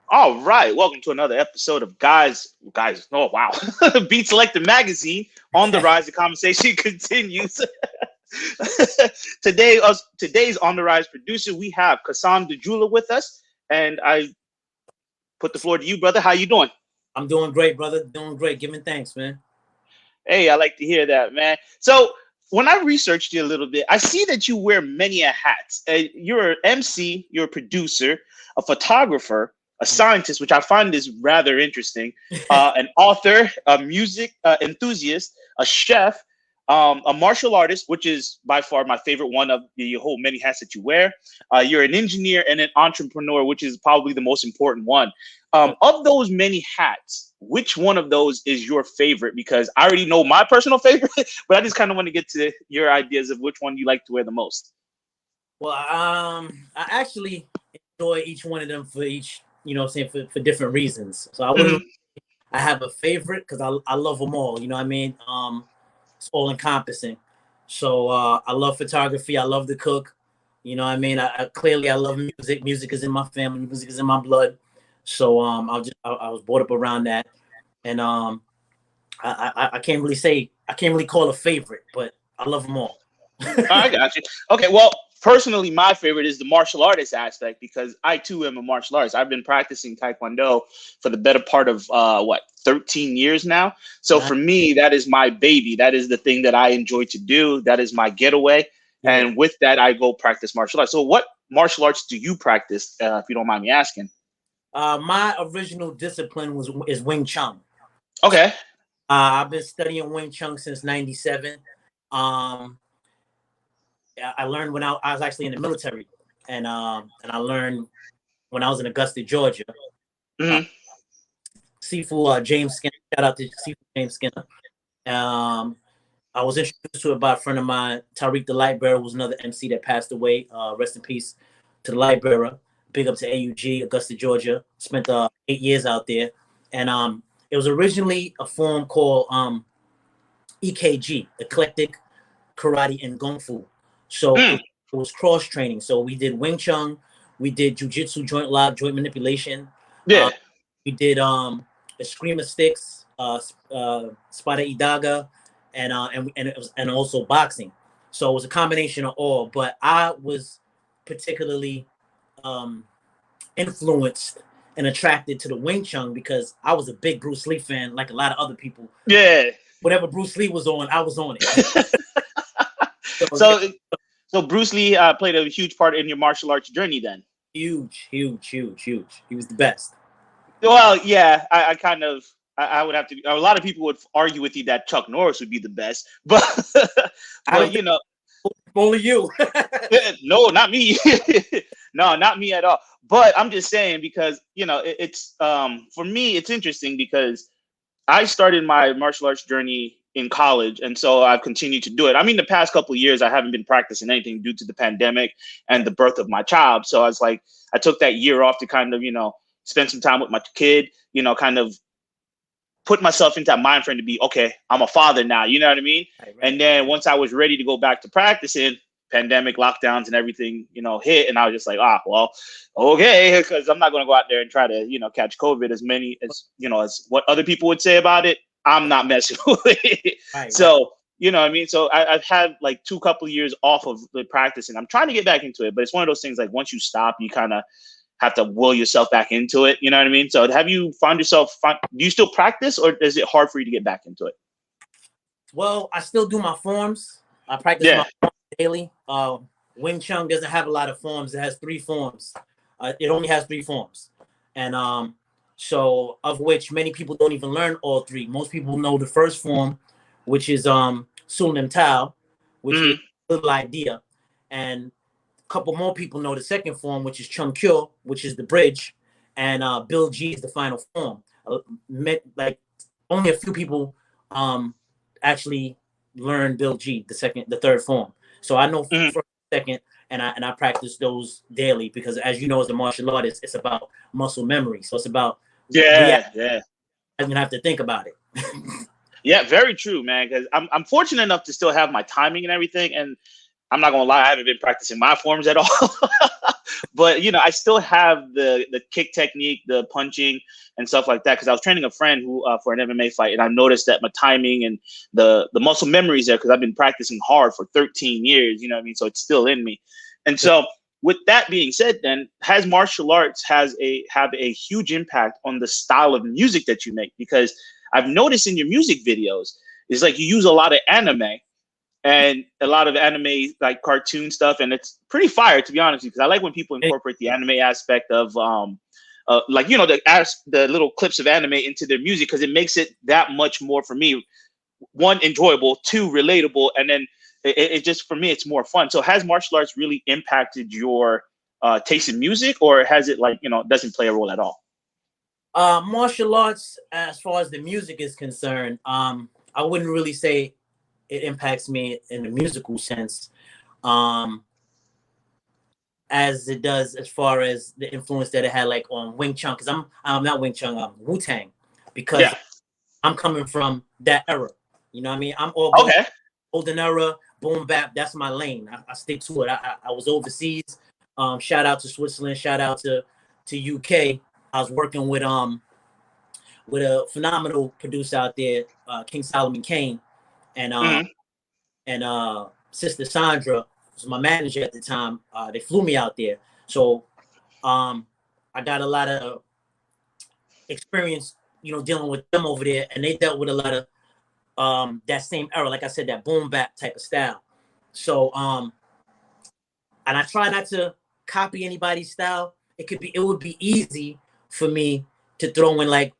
All right, welcome to another episode of Guys. Oh wow, Beat Selector Magazine on the rise. The conversation continues. Today's on the rise producer, we have Kasan with us, and I put the floor to you, brother. How you doing? I'm doing great, brother. Doing great. Giving thanks, man. Hey, I like to hear that, man. So when I researched you a little bit, I see that you wear many a hats. You're an MC, you're a producer, a photographer, a scientist, which I find is rather interesting, an author, a music enthusiast, a chef, a martial artist, which is by far my favorite one of the whole many hats that you wear. You're an engineer and an entrepreneur, which is probably the most important one. Of those many hats, which one of those is your favorite? Because I already know my personal favorite, but I just kind of want to get to your ideas of which one you like to wear the most. Well, I actually enjoy each one of them for each, what I'm saying, for different reasons. So I wouldn't. Mhm. I have a favorite because I love them all. You know what I mean? It's all encompassing. So I love photography. I love to cook. You know what I mean? I clearly I love music. Music is in my family. Music is in my blood. So I was brought up around that, and I can't really say I can't really call a favorite, but I love them all. I got you. Okay, well, personally, my favorite is the martial artist aspect because I too am a martial artist. I've been practicing Taekwondo for the better part of 13 years now. So Nah, for me, that is my baby. That is the thing that I enjoy to do. That is my getaway. yeah. And with that, I go practice martial arts. So, what martial arts do you practice, if you don't mind me asking? My original discipline is Wing Chun. Okay. I've been studying Wing Chun since '97. Um, I learned when I was actually in the military, and I learned when I was in Augusta, Georgia. Uh, Hmm. Sifu James Skinner. Shout out to Sifu James Skinner. Um, I was introduced to it by a friend of mine, Tariq the Lightbearer, was another MC that passed away. Rest in peace to the Lightbearer. Big up to AUG, Augusta, Georgia. Spent 8 years out there, and it was originally a form called EKG, Eclectic Karate and Kung Fu. So Mm. it was cross training. So we did Wing Chun, we did Jujitsu, joint lock, joint manipulation. Uh, Yeah. we did Eskrima sticks, Spada Idaga, and it was and also boxing. So it was a combination of all. But I was particularly um, influenced and attracted to the Wing Chun because I was a big Bruce Lee fan, like a lot of other people. Yeah. Whatever Bruce Lee was on, I was on it. So yeah, so, so Bruce Lee played a huge part in your martial arts journey then. huge, huge, huge, huge. He was the best. Well, yeah, I kind of, I would have to. A lot of people would argue with you that Chuck Norris would be the best, but, I don't but think only you. no, not me. No, not me at all. But I'm just saying because it's for me, it's interesting because I started my martial arts journey in college, and so I've continued to do it. I mean, the past couple of years, I haven't been practicing anything due to the pandemic and Right. the birth of my child. So I was like, I took that year off to kind of, spend some time with my kid, kind of put myself into that mind frame to be okay. I'm a father now. You know what I mean? Right, And right. then once I was ready to go back to practicing, pandemic lockdowns and everything, hit, and I was just like, well, okay, because I'm not going to go out there and try to, catch COVID as many as what other people would say about it. I'm not messing with it. Right, right. So you know what I mean? So I've had like two couple of years off of the practicing. I'm trying to get back into it, but it's one of those things like once you stop, you kind of have to will yourself back into it. You know what I mean? So have you found yourself, do you still practice or is it hard for you to get back into it? Well, I still do my forms. I practice my Yeah. forms daily. Wing Chun doesn't have a lot of forms. It has three forms. It only has three forms, and so of which many people don't even learn all three. Most people know the first form, which is Sulim Tao, which is Mm-hmm. little idea, and a couple more people know the second form, which is Chung Kyo, which is the bridge, and Bill G is the final form. Like only a few people um, actually learn Bill G, the third form. So I know Mm-hmm. first, second, and I practice those daily because, as you know, as a martial artist, it's about muscle memory. So it's about react. Yeah. Yeah. I don't even have to think about it. Yeah. Very true, man. Because I'm fortunate enough to still have my timing and everything. And I'm not gonna lie, I haven't been practicing my forms at all. But I still have the kick technique, the punching and stuff like that, because I was training a friend who for an MMA fight, and I noticed that my timing and the muscle memory is there because I've been practicing hard for 13 years. You know what I mean? So it's still in me. And so with that being said, then has martial arts have a huge impact on the style of music that you make? Because I've noticed in your music videos, it's like you use a lot of anime and a lot of anime like cartoon stuff, and it's pretty fire, to be honest with you, because I like when people incorporate the anime aspect of like the little clips of anime into their music, because it makes it that much more, for me, one, enjoyable, two, relatable, and then it just, for me, it's more fun. So has martial arts really impacted your taste in music, or has it doesn't play a role at all? Martial arts, as far as the music is concerned, I wouldn't really say it impacts me in the musical sense, as it does as far as the influence that it had like on Wing Chun, because I'm not Wing Chun, I'm Wu-Tang, because I'm coming from that era. You know what I mean? I'm all going golden era, boom bap. That's my lane. I stick to it. I was overseas. Shout out to Switzerland. Shout out to UK. I was working with a phenomenal producer out there, King Solomon Kane, and Sister Sandra was my manager at the time. They flew me out there, so I got a lot of experience, dealing with them over there, and they dealt with a lot of that same era, like I said, that boom bap type of style. So and I try not to copy anybody's style. It would be easy for me to throw in like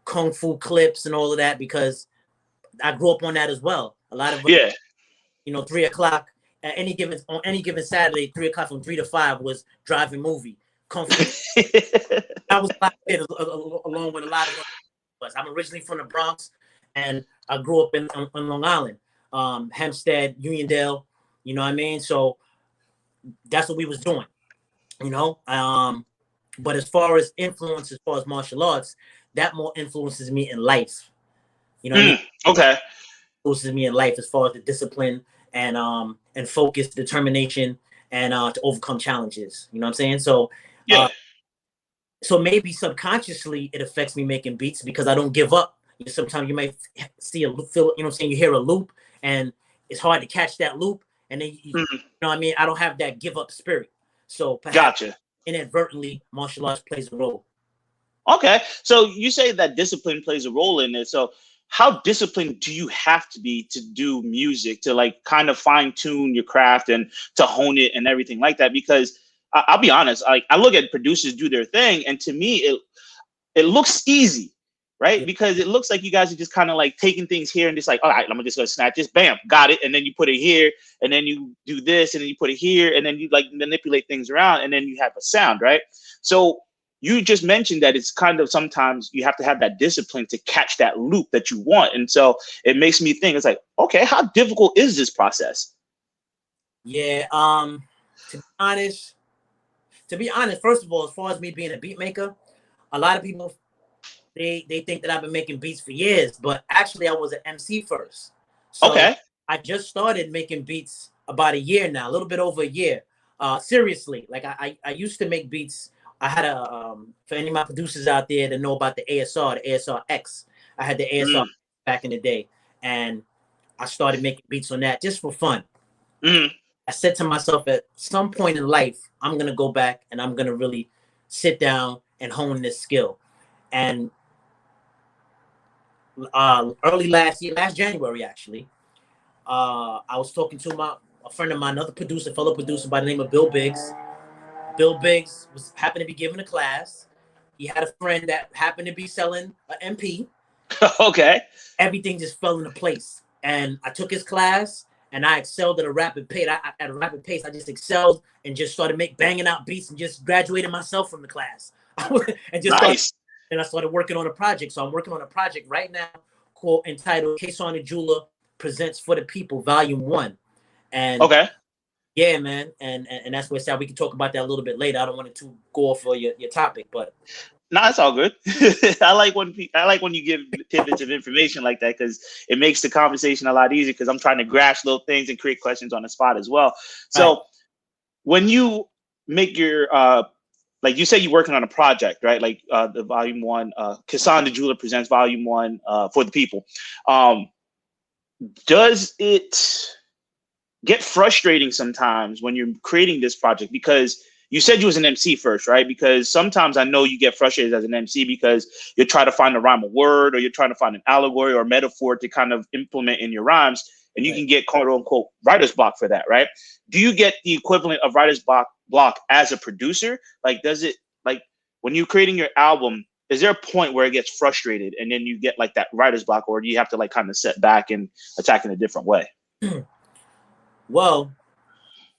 kung fu clips and all of that, because I grew up on that as well. A lot of 3:00 on any given Saturday, 3:00 from 3 to 5 was driving movie kung fu. I was along with a lot of us. I'm originally from the Bronx, and I grew up in Long Island, Hempstead, Uniondale. You know what I mean? So that's what we was doing. But as far as influence, as far as martial arts, that more influences me in life. You know what I mean? Okay. Influences me in life as far as the discipline and focus, determination, and to overcome challenges. You know what I'm saying? So so maybe subconsciously it affects me making beats, because I don't give up. Sometimes you might see you know what I'm saying, you hear a loop and it's hard to catch that loop, and then you know what I mean, I don't have that give up spirit. So perhaps inadvertently martial arts plays a role. Okay, so you say that discipline plays a role in it. So how disciplined do you have to be to do music, to like kind of fine tune your craft and to hone it and everything like that? Because I'll be honest, I look at producers do their thing, and to me it looks easy, right? Because it looks like you guys are just kind of like taking things here and just like, all right, I'm just gonna snatch this, bam, got it, and then you put it here, and then you do this, and then you put it here, and then you like manipulate things around, and then you have a sound, right? So you just mentioned that it's kind of, sometimes you have to have that discipline to catch that loop that you want. And so it makes me think, it's like, okay, how difficult is this process? Yeah, to be honest, first of all, as far as me being a beat maker, a lot of people, they think that I've been making beats for years, but actually I was an MC first. So I just started making beats about a year now, a little bit over a year. Seriously, like I used to make beats. I had for any of my producers out there that know about the ASR X. I had the ASR back in the day, and I started making beats on that just for fun. I said to myself, at some point in life, I'm gonna go back and I'm gonna really sit down and hone this skill. And early last January, actually, I was talking to a friend of mine, another producer, fellow producer by the name of Bill Biggs. Bill Biggs happened to be giving a class. He had a friend that happened to be selling an MP. Everything just fell into place, and I took his class, and I excelled at a rapid pace. I just excelled and just started banging out beats, and just graduated myself from the class. And just and I started working on a project. So I'm working on a project right now entitled Kasan and Jeweler Presents for the People, Volume 1. And yeah, man, and that's where we can talk about that a little bit later. I don't want to go off for your topic, but no, it's all good. I like when you give tidbits of information like that, because it makes the conversation a lot easier, because I'm trying to grasp little things and create questions on the spot as well. So when you make your like you said you're working on a project, right? Like the volume one, Kasan the Jeweler presents volume one for the people. Um, does it get frustrating sometimes when you're creating this project? Because you said you was an MC first, right? Because sometimes I know you get frustrated as an MC because you're trying to find a rhyme of word, or you're trying to find an allegory or metaphor to kind of implement in your rhymes, and you Right. can get quote unquote writer's block for that, right? Do you get the equivalent of writer's block as a producer? Like, does it, like, when you're creating your album, is there a point where it gets frustrated and then you get like that writer's block, or do you have to like kind of set back and attack in a different way? Well,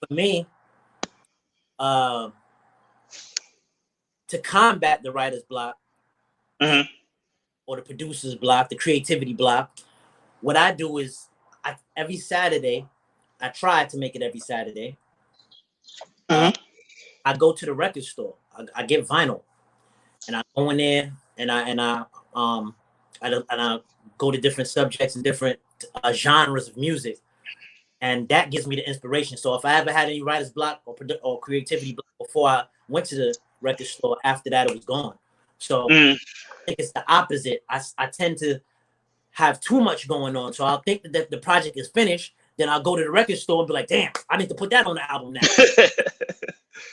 for me, uh, to combat the writer's block Mm-hmm. or the producer's block, the creativity block, what I do is every Saturday, I try to make it every Saturday. Uh, Mm-hmm. I go to the record store. I get vinyl, and I go in there, and I go to different subjects and different genres of music, and that gives me the inspiration. So if I ever had any writer's block or creativity block before I went to the record store, after that it was gone. So Mm. I think it's the opposite. I tend to have too much going on, so I'll think that the project is finished. Then I'll go to the record store and be like, "Damn, I need to put that on the album now."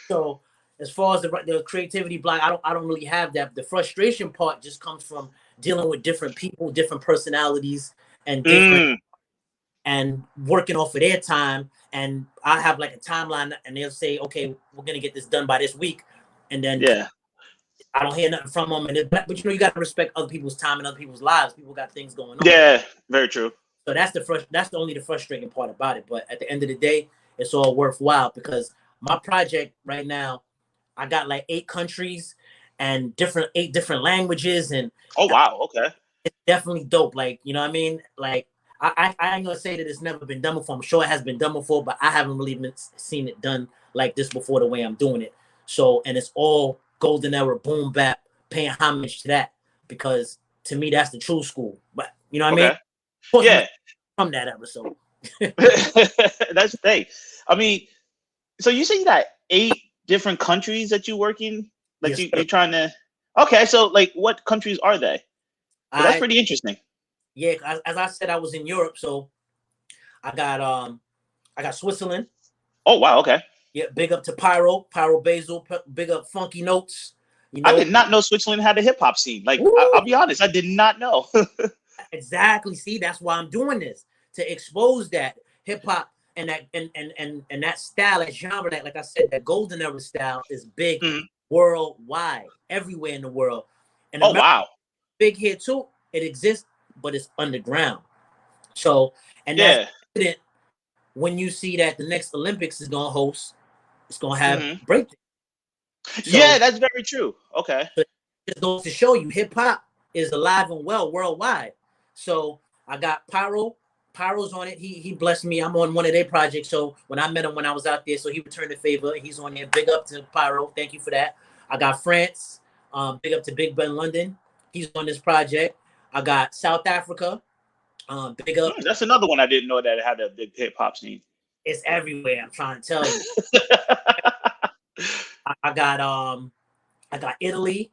So as far as the creativity block, I don't really have that. The frustration part just comes from dealing with different people, different personalities, and different Mm. and working off of their time. And I have like a timeline, and they'll say, "Okay, we're gonna get this done by this week," and then Yeah. I don't hear nothing from them. But you know, you got to respect other people's time and other people's lives. People got things going on. Yeah. Very true. So that's the only the frustrating part about it. But at the end of the day, it's all worthwhile because my project right now, I got like 8 countries and eight different languages, and Oh wow. Okay. it's definitely dope. Like, you know what I mean? Like, I ain't gonna say that it's never been done before. I'm sure it has been done before, but I haven't really seen it done like this before the way I'm doing it. So, and it's all golden era boom bap, paying homage to that because to me that's the true school. But you know what I mean? Okay. Of course, I'm Yeah. from that episode. That's hey. I mean, so you say you got 8 different countries that you work in, like Yes, sir. you're trying to. Okay, so like, what countries are they? 'Cause that's I pretty interesting. Yeah, as I said, I was in Europe, so I got I got Switzerland. Oh wow. Okay. Yeah, big up to Pyro Basil, big up Funky Notes. You I know, did not know Switzerland had a hip hop scene. Like, I'll woo, be honest, I did not know. exactly. See, that's why I'm doing this to expose that hip hop and that style, that genre, that like I said, that golden era style is big Mhm. worldwide, everywhere in the world. And Oh America wow. big here too. It exists, but it's underground. So, and that's Yeah. evident when you see that the next Olympics is gonna host, it's gonna have Hmm. breakdance. Yeah, So that's very true. Okay. it just goes to show you hip hop is alive and well worldwide. So I got Pyro's on it. He blessed me. I'm on one of their projects. So when I met him when I was out there, so he returned the favor. He's on there. Big up to Pyro. Thank you for that. I got France. Big up to Big Ben London. He's on this project. I got South Africa. Big up. That's another one I didn't know that had a big hip hop scene. It's everywhere. I'm trying to tell you. I got I got Italy.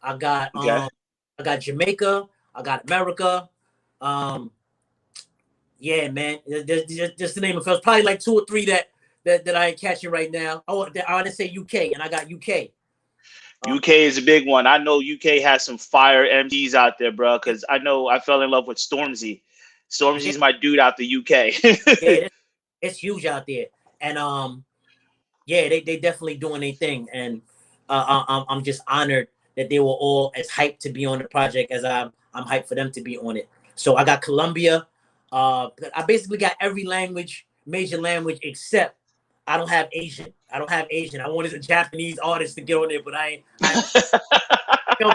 I got Okay. I got Jamaica. I got America. Um, yeah, man. Just to name a few, probably like 2 or 3 that I ain't catching right now. Oh, I want to say UK, and I got UK. UK is a big one. I know UK has some fire MCs out there, bro. Because I know I fell in love with Stormzy. Yeah, Stormzy's my dude out the UK. yeah, it's huge out there, and yeah, they definitely doing their thing, and I'm just honored that they were all as hyped to be on the project as I'm hyped for them to be on it. So I got Colombia. I basically got every language, major language, except I don't have Asian. I don't have Asian. I wanted a Japanese artist to get on there, but I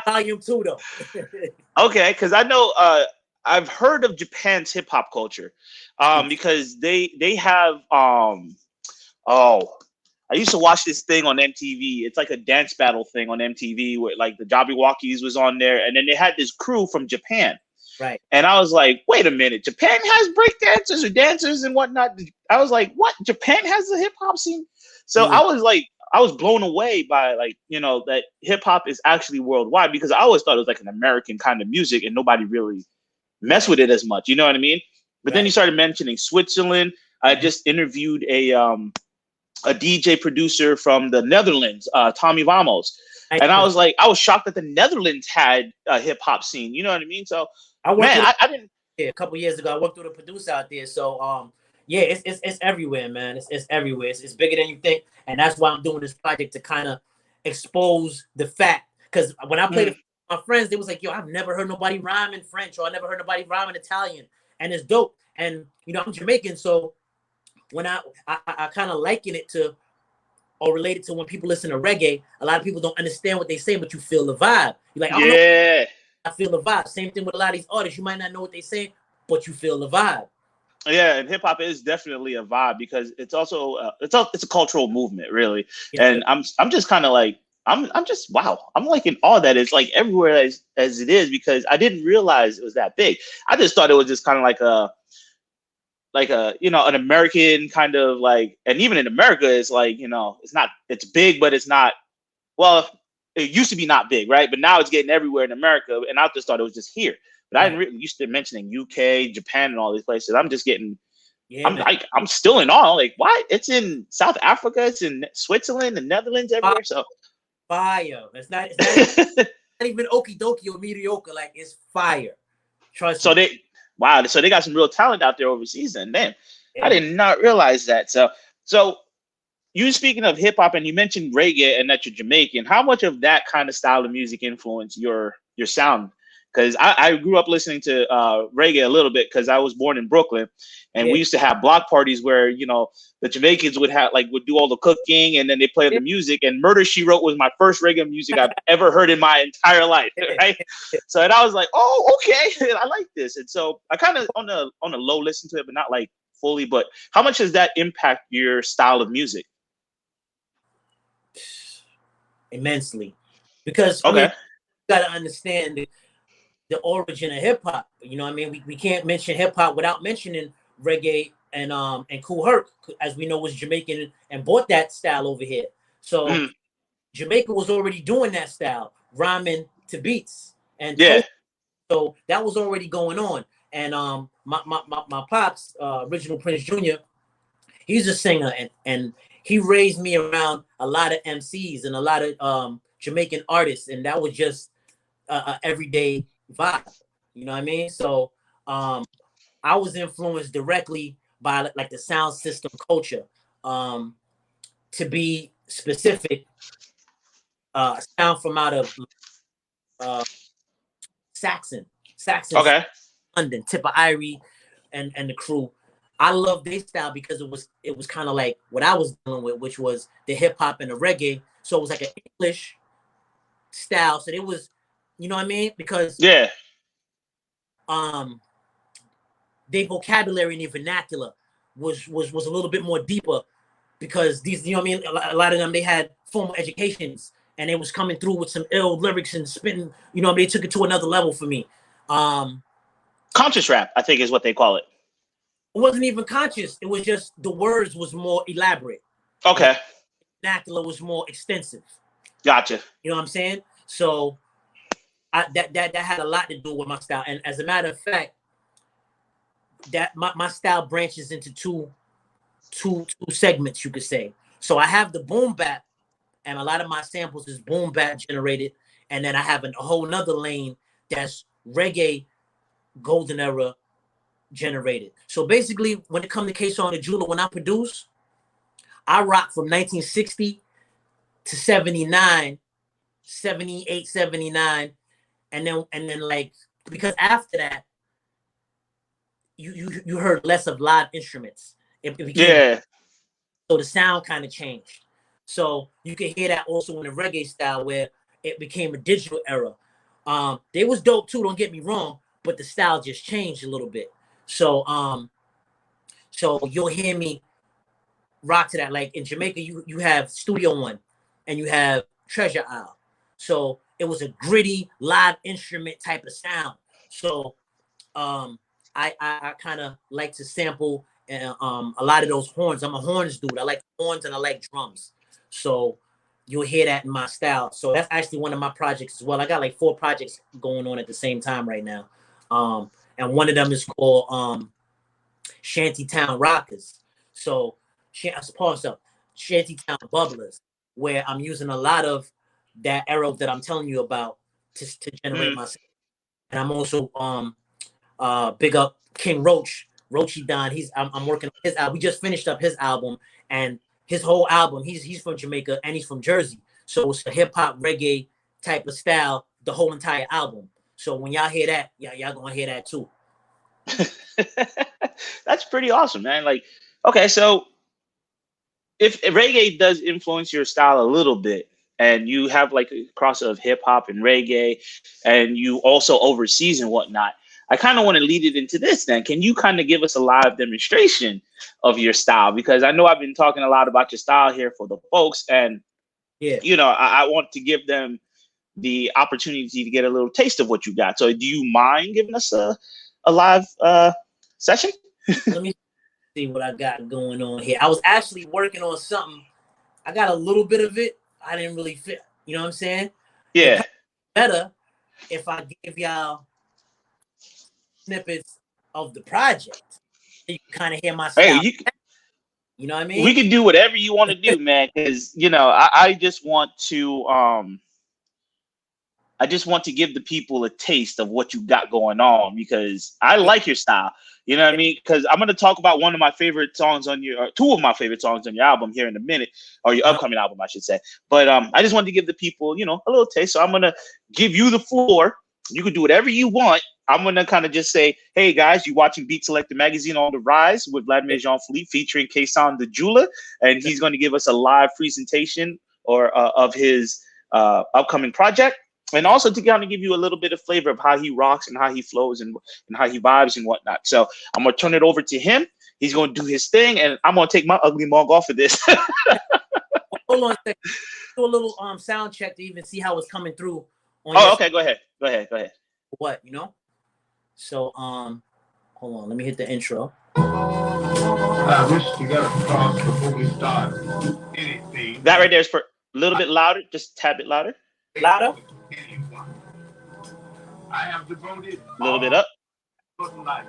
volume 2 though. Okay, because I know I've heard of Japan's hip hop culture, because they have oh, I used to watch this thing on MTV. It's like a dance battle thing on MTV where like the Jabberwockies was on there, and then they had this crew from Japan. Right. And I was like, wait a minute, Japan has break dancers or dancers and whatnot. I was like, what? Japan has a hip hop scene? So I was like, I was blown away by like, that hip hop is actually worldwide, because I always thought it was like an American kind of music and nobody really messed Right. with it as much. You know what I mean? But then you Right. started mentioning Switzerland. I Mhm. just interviewed a DJ producer from the Netherlands, Tommy Vamos. Nice And I one. was like, I was shocked that the Netherlands had a hip hop scene. You know what I mean? So, I worked man, with I didn't. a couple years ago. I worked with a producer out there. So yeah, it's everywhere, man. It's everywhere. It's bigger than you think, and that's why I'm doing this project to kind of expose the fact. Because when I played it Mm, for my friends, they was like, "Yo, I've never heard nobody rhyme in French, or I never heard nobody rhyme in Italian," and it's dope. And I'm Jamaican, so when I kind of liken it to or relate it to when people listen to reggae, a lot of people don't understand what they say, but you feel the vibe. You're like, I don't know, yeah. I feel the vibe. Same thing with a lot of these artists. You might not know what they say, but you feel the vibe. Yeah, and hip hop is definitely a vibe, because it's also it's a cultural movement, really. Yes, sir. And I'm just kind of like, I'm just, wow, I'm like in awe that it's like everywhere as it is, because I didn't realize it was that big. I just thought it was just kind of like a an American kind of like, and even in America it's like, it's not, it's big, but it's not, well, it used to be not big, right? But now it's getting everywhere in America, and I just thought it was just here. But I Right. didn't really used to mentioning UK, Japan, and all these places. I'm just getting, Yeah, I'm man. like, I'm still in awe. Like, what? It's in South Africa, it's in Switzerland, the Netherlands, Fire. everywhere. So, Fire. Not even okie dokie or mediocre. Like it's fire. Trust so me. they, wow, so they got some real talent out there overseas. And man, I Yeah, man. did not realize that. So you speaking of hip hop, and you mentioned reggae and that you're Jamaican. How much of that kind of style of music influenced your sound? Because I grew up listening to reggae a little bit, because I was born in Brooklyn, and we Yeah. used to have block parties where the Jamaicans would do all the cooking, and then they play Yeah. the music. And Murder She Wrote was my first reggae music I've ever heard in my entire life, right? So, and I was like, oh, okay, I like this. And so I kind of on the low listen to it, but not like fully. But how much does that impact your style of music? Immensely. Because I mean, Okay. you gotta understand the origin of hip hop. You know what I mean? We can't mention hip hop without mentioning reggae and Kool Herc, as we know was Jamaican and brought that style over here. So Mhm. Jamaica was already doing that style, rhyming to beats and Yeah. tone. So that was already going on. And my pops, original Prince Jr., he's a singer, and he raised me around a lot of MCs and a lot of Jamaican artists, and that was just a everyday vibe. You know what I mean? So um, I was influenced directly by like the sound system culture. Um, to be specific, sound from out of uh, Saxon, Saxon, Okay. London, Tipper Irie, and the crew. I love their style because it was kind of like what I was dealing with, which was the hip hop and the reggae. So it was like an English style. So it was, you know what I mean? Because Yeah. um their vocabulary and their vernacular was a little bit more deeper because these, you know what I mean, a lot of them they had formal educations and they was coming through with some ill lyrics and spitting, you know what I mean, they took it to another level for me. Um Conscious rap, I think, is what they call it. it wasn't even conscious. It was just the words was more elaborate. The Okay. vernacular was more extensive. Gotcha. You know what I'm saying? So that had a lot to do with my style. And as a matter of fact, that my style branches into two segments, you could say. So I have the boom bap, and a lot of my samples is boom bap generated, and then I have a whole nother lane that's reggae golden era generated. So basically, when it comes to Kasan the Jeweler, when I produce, I rock from 1960 to 79, 78, 79, and then like because after that, you heard less of live instruments. It became Yeah. so the sound kind of changed. So you can hear that also in the reggae style where it became a digital era. They was dope too, don't get me wrong, but the style just changed a little bit. So so you'll hear me rock to that. Like in Jamaica, you have Studio One and you have Treasure Isle. So it was a gritty live instrument type of sound. So um I kind of like to sample a lot of those horns. I'm a horns dude. I like horns and I like drums. So you'll hear that in my style. So that's actually one of my projects as well. I got like 4 projects going on at the same time right now. And one of them is called Shantytown Rockers. So pause up, Shantytown Bubblers, where I'm using a lot of that era that I'm telling you about to generate my. And I'm also big up King Roach, Roachy Don. I'm working on his album. We just finished up his album, and his whole album. He's from Jamaica and he's from Jersey, so it's a hip hop reggae type of style. The whole entire album. So when y'all hear that, y'all gonna hear that too. That's pretty awesome, man. Like, okay, so if reggae does influence your style a little bit, and you have like a cross of hip hop and reggae, and you also overseas and whatnot, I kind of want to lead it into this. Then, can you kind of give us a live demonstration of your style? Because I know I've been talking a lot about your style here for the folks, and Yeah. I want to give them the opportunity to get a little taste of what you got. So, do you mind giving us a live session? Let me see what I got going on here. I was actually working on something. I got a little bit of it. I didn't really fit. You know what I'm saying? Yeah. Better if I give y'all snippets of the project. You can kind of hear my style. Hey, you know what I mean? We can do whatever you want to do, man. Because I just want to give the people a taste of what you got going on, because I like your style. You know what I mean? Because I'm going to talk about one of my favorite songs on or 2 of my favorite songs on your album here in a minute, or your upcoming album, I should say. But I just wanted to give the people, a little taste. So I'm going to give you the floor. You can do whatever you want. I'm going to kind of just say, hey, guys, you're watching Beat Selector Magazine on the Rise with Vladimir Jean-Philippe featuring Kasan the Jeweler. And he's going to give us a live presentation of his upcoming project. And also to kind of give you a little bit of flavor of how he rocks and how he flows and how he vibes and whatnot. So I'm going to turn it over to him. He's going to do his thing, and I'm going to take my ugly mug off of this. Hold on a second. Do a little sound check to even see how it's coming through. Okay. Go ahead. What, So, hold on. Let me hit the intro. I wish to get across before we start anything. That right there is for a little bit louder. Just a tad bit louder. Louder? I have devoted a little bit up. Life.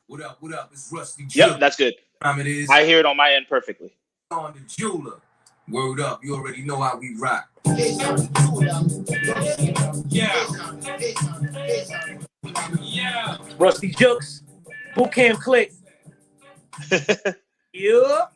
What up? It's Rusty. Yep, that's good. It is. I hear it on my end perfectly. On the jeweler. Word up. You already know how we rock. Yeah. Rusty Jukes. Boot Camp Click. Yeah.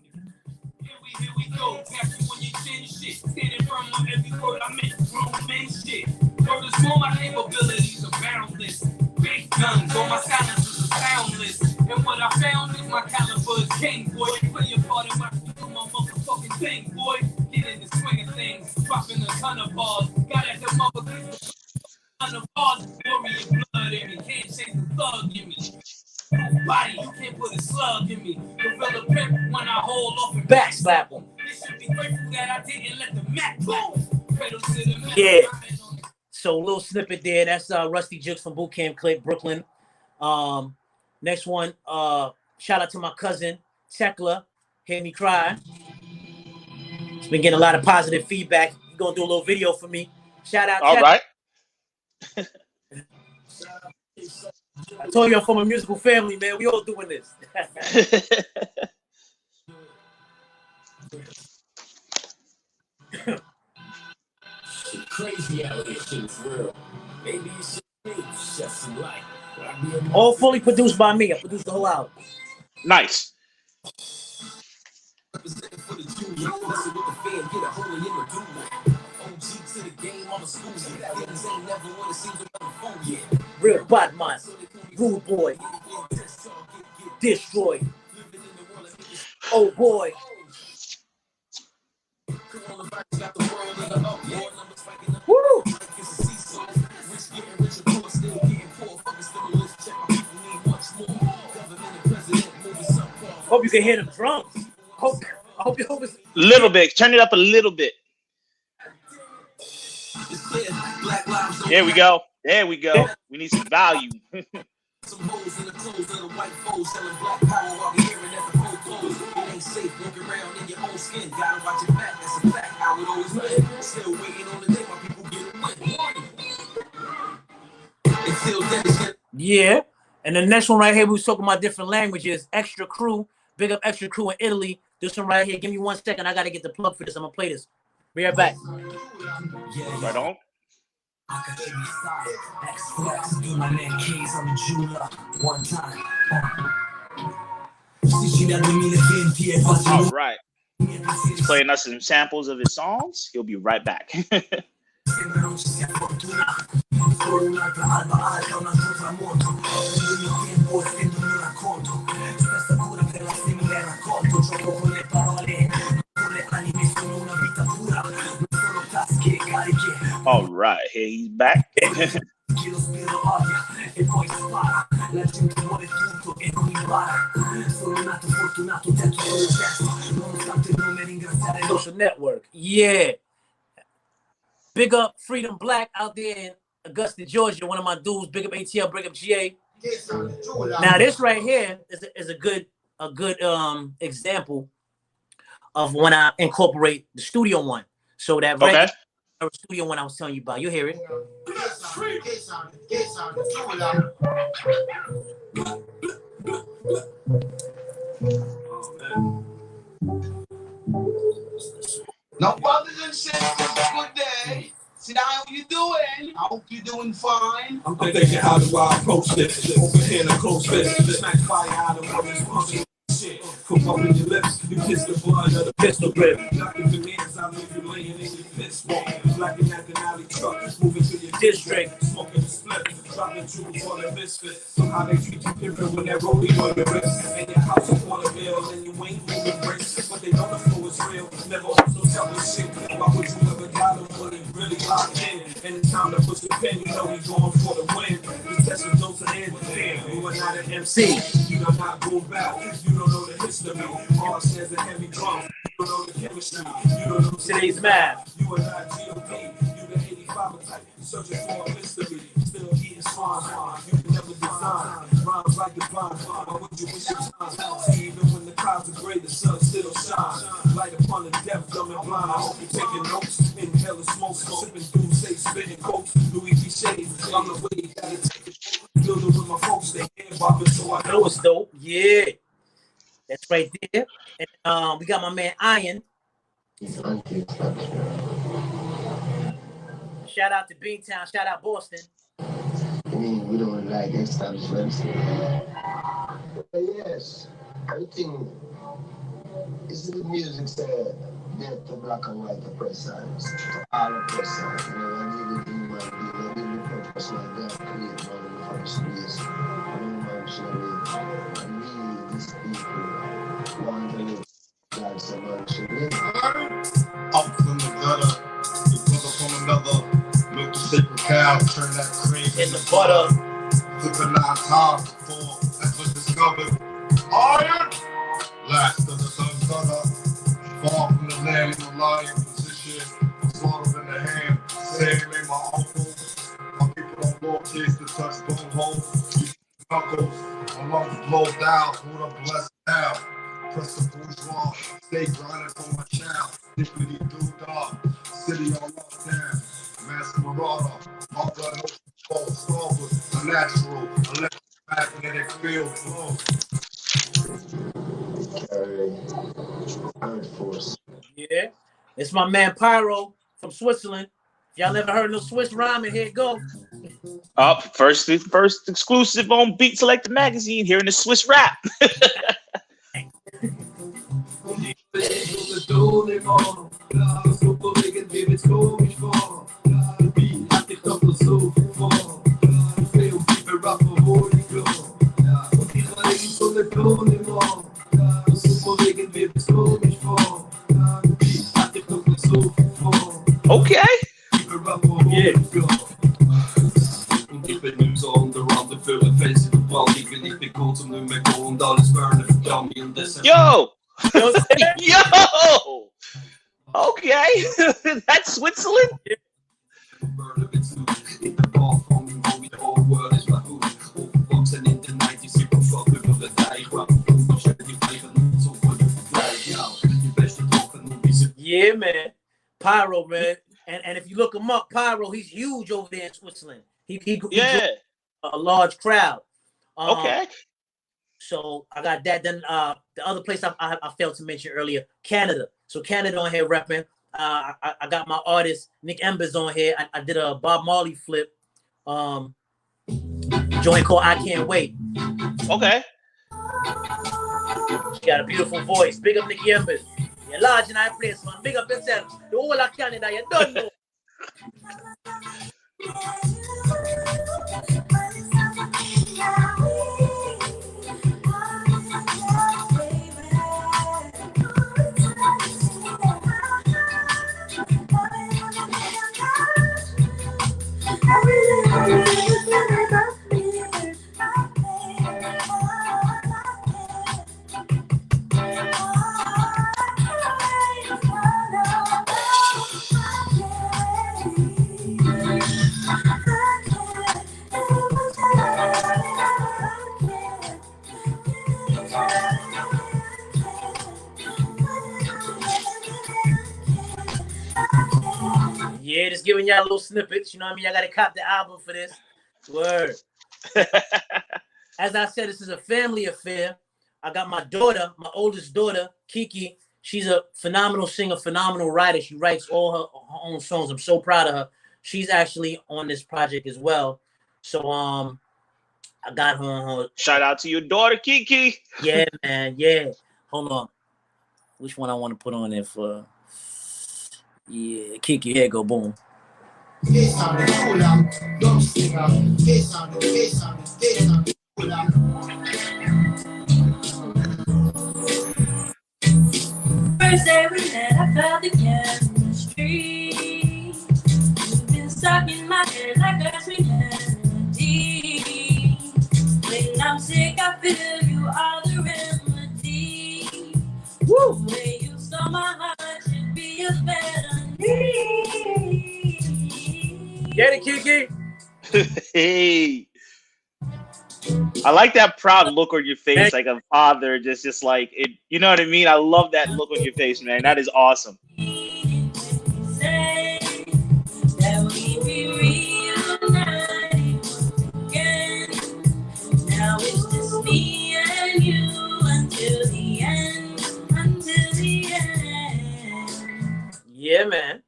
Here we go. Catch you when you chin shit. Standing firm on every word I make. Grown men shit. Word is more, my capabilities are boundless. Big guns on my silencers are soundless. And what I found is my caliber is king, boy. Play your part and watch me do my motherfucking thing, boy. Get in the swing of things. Dropping a ton of bars. Got at the motherfucking ton of bars. Glory and blood in me. Can't chase the thug in me. Body, you can't put a slug in me. Gorilla pimp when I hold off and backslap him. This should be grateful that I didn't let the Mac boom. Pedal to the metal. Yeah. So a little snippet there. That's Rusty Jukes from Boot Camp Click, Brooklyn. Next one, shout out to my cousin Tekla. Hear me cry. He's been getting a lot of positive feedback. He's gonna do a little video for me. Shout out. All Tekla. right. I told you I'm from a musical family, man. We all doing this. Crazy out here, shit is real. Maybe you should shed some light. All fully produced by me. I produced the whole album. Nice. Real bad man, rude boy, destroy. Oh boy. Woo! Hope you can hear them drums. I hope it's little bit. Turn it up a little bit. There we go. We need some value. Some holes in the clothes of the white foes selling black power while we hearing at the photos. It ain't safe. Walk around in your own skin. Gotta watch your back. That's a fact. I would always win. Still waiting on the day my people get a win. Until then, it's gonna... Yeah. And the next one right here, we was talking about different languages. Extra Crew. Big up Extra Crew in Italy. This one right here. Give me 1 second. I got to get the plug for this. I'm going to play this. Be right back. Right on. All right. He's playing us some samples of his songs. He'll be right back. All right, here he's back. Social network. Yeah. Big up Freedom Black out there in Augusta, Georgia. One of my dudes. Big up ATL, big up GA. Now this right here is a good example of when I incorporate the studio one. So that Reggae studio one I was telling you about. You hear it. No other than saying good day. Sit down, how you doing? I hope you're doing fine. I'm thinking, how do I approach this? Over here in a close fist. Smack fire out of what shit. Come up in your lips, you kiss the blood of the pistol grip. Knocking veneers, I leave you laying in your piss. Walking like an alley truck, moving to your district. Smoking the split, dropping jewels on the misfit. So how they treat you different when that rollie on the wrist. And your house is on a bill, and you ain't moving bricks. But they know the flow is real, never also tell me shit. Why would you ever got them when they really locked in? And it's time to push the pen, you know we going for the win. We testing those ahead, damn, you are not an MC. You are not going back, you don't know the history. All says a heavy drum, you don't know the chemistry. You don't know today's math. You are not GOP, you the 85 type. Searching for a mystery, still eating swine. You can never design rhymes like divine. Why would you waste your time? See, even when the clouds are gray, the sun still shines. Light upon the deaf, dumb and blind. I hope you're taking notes. Inhale the smoke, sipping through, say, spitting coats. Louis V. Shades, I'm the way you gotta take it. Building with my folks, they head bopping, so I know it's dope. Yeah. That's right there. And we got my man Iron. Shout out to Beantown. Shout out Boston. I mean, we don't like establishments. But yes, everything is the music said. They're to black and white, the press signs, to all the press signs. You know, I need a human being, I need a purpose like that, create one in the first place. I don't mind showing. And really, these people want to live like someone should live. Up from the gutter, the brother from another. Milk the paper cow, turn that cream in the butter. Flipping 9 times before that's what discovered. Iron! Last of the sun's gutter. Far from the land in the lion position. Slaughtered in the hand. Same ain't my uncle. My people don't go kids to touch bone holes. Knuckles. My lungs blow down. Hold up, blessed down. Press the bourgeois. Stay grinding for my child. Dignity do dog. City on lockdown. Master marauder. My blood no solvers. A natural. Electromagnetic field flow. Yeah, it's my man Pyro from Switzerland. If y'all never heard no Swiss rhyming, here it go. Up first exclusive on Beat Selector Magazine here in the Swiss rap. Okay. Yeah. Yo. Yo. Okay. That's Switzerland. Yeah. Pyro, man. And if you look him up, Pyro, he's huge over there in Switzerland. He drew Yeah. a large crowd. Okay. So I got that. Then the other place I failed to mention earlier, Canada. So Canada on here repping. I got my artist Nick Embers on here. I did a Bob Marley flip. Joint called I Can't Wait. Okay. She got a beautiful voice. Big up Nicky Embers. You're large in that place, man. Big up yourself. The whole of Canada, you don't know. Yeah, just giving y'all little snippets. You know what I mean? I got to cop the album for this. Word. As I said, this is a family affair. I got my daughter, my oldest daughter, Kiki. She's a phenomenal singer, phenomenal writer. She writes all her own songs. I'm so proud of her. She's actually on this project as well. So I got her on her. Shout out to your daughter, Kiki. Yeah, man. Yeah. Hold on. Which one I want to put on there for? Yeah, Kiki, here go, boom. First day we met, I felt the chemistry. You've been stuck in my head like a sweet melody. When I'm sick, I feel you are the remedy. Woo! The way you stole my heart should be a felony. Get it, Kiki? Hey. I like that proud look on your face, like a father, just like it. You know what I mean? I love that look on your face, man. That is awesome. Say that we reunited again. Now it's just me and you until the end, until the end. Yeah, man.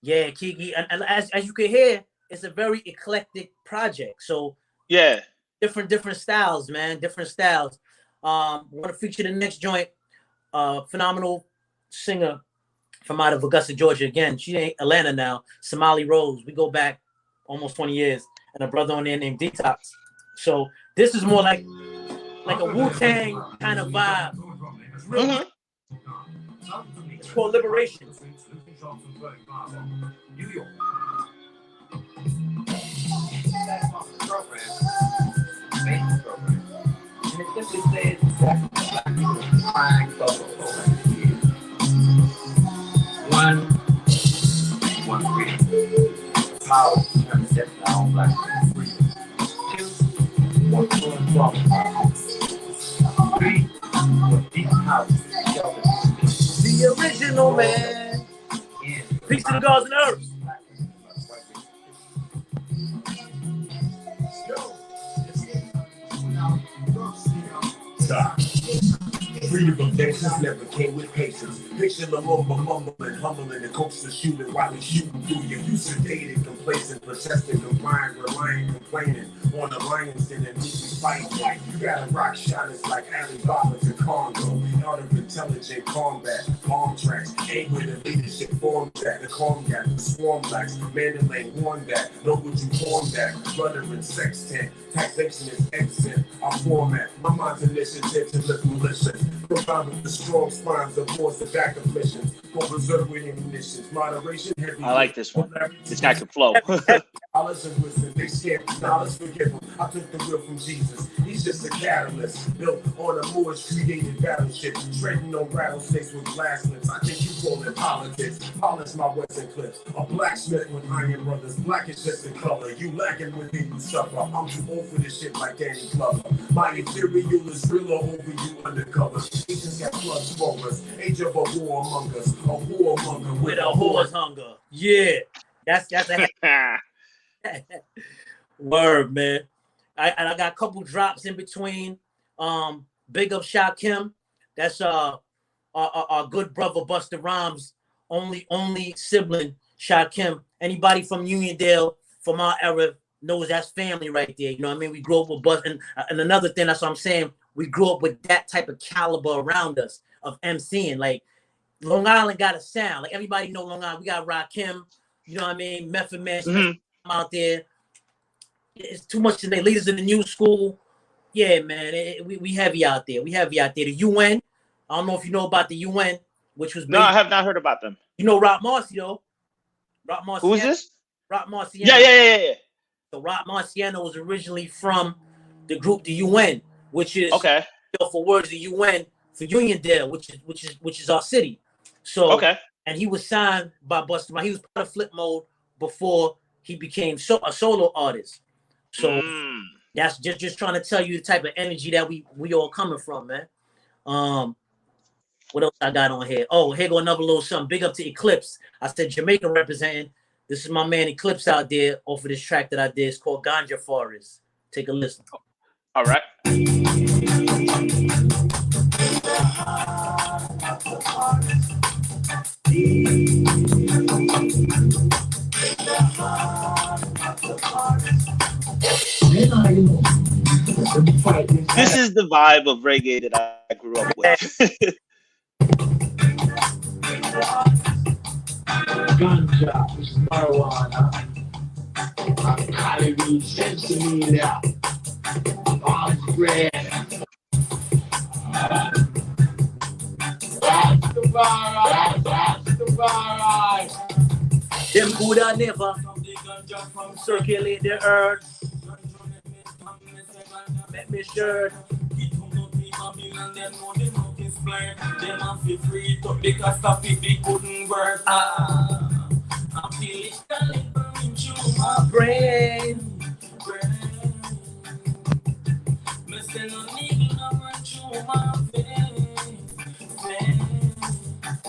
Yeah, Kiki. And as you can hear, it's a very eclectic project. So Yeah. different styles, man. Different styles. Want to feature the next joint. Phenomenal singer from out of Augusta, Georgia. Again, she ain't Atlanta now. Somali Rose. We go back almost 20 years. And a brother on there named Detox. So this is more like a Wu-Tang kind of vibe. It's real. It's called Liberation. New York. And it simply says one freedom. Power to turn the steps down black freedom. Two, one full and strong. Three, one deep house. The original man. Peace to the gods and earth. Stop. Freedom from Texas never came with patience. Picture the mumble, mumbling, humbling, the coaster shooting while he's shooting through you. You sedated, complacent, protesting, compliant, relying, complaining on the lions in a movie fight. Like you got a rock shot, it's like Alibaba to Congo. Art of intelligent combat, bomb tracks, ain't with the leadership form that the combat, the swarm blacks, Mandalay warn that, know what you form that, brother and sextant, taxation is exempt, our format, my mind's initiative to lift militias, provide with the strong spines, avoid the back of missions, for reserve winning munitions, moderation, heavy. I like this one. This guy can flow. Dollars and wisdom, they scared dollars, forgive them. I took the wheel from Jesus. He's just a catalyst, built on a Moorish created battleship, trading on rattlesnakes with glass lips. I think you call it politics. Polish my western clips. A blacksmith with iron brothers, black is just in color. You lacking within you suffer. I'm too old for this shit like Danny Glover. My imperial is realer over you undercover. Asians got plugs for us. Age of a war among us. A warmonger With a horse hunger. Yeah. That's a word, man. I got a couple drops in between. Big up Sha Kim. That's our good brother Busta Rhymes' only sibling, Sha Kim. Anybody from Uniondale from our era knows that's family right there. You know what I mean? We grew up with Busta, and another thing, that's what I'm saying. We grew up with that type of caliber around us of MCing. Like Long Island got a sound. Like everybody know Long Island. We got Rakim. You know what I mean? Method Man out there. It's too much to name. Leaders in the new school. Yeah, man. We heavy out there. We heavy out there. The UN. I don't know if you know about the UN, which was No, I have not heard about them. You know Rock Marcio. Rock Marciano. Who is this? Rock Marciano. Yeah. So Rock Marciano was originally from the group the UN, which is okay. For words the UN for Uniondale, which is our city. So okay. And he was signed by Busta Rhymes. He was part of Flip Mode before he became a solo artist. So that's just trying to tell you the type of energy that we all coming from, man. What else I got on here? Oh, here go another little something. Big up to Eclipse. I said Jamaica representing. This is my man Eclipse out there off of this track that I did. It's called Ganja Forest. Take a listen. All right. This is the vibe of reggae that I grew up with. Ganja, which is marijuana, and calorie, sensimedia, all bread. Them Buddha never circulate the earth. Let me sure. Them have to free to because stuff if it couldn't work. I feel it coming burning through my brain. Me say no needle no run through my vein.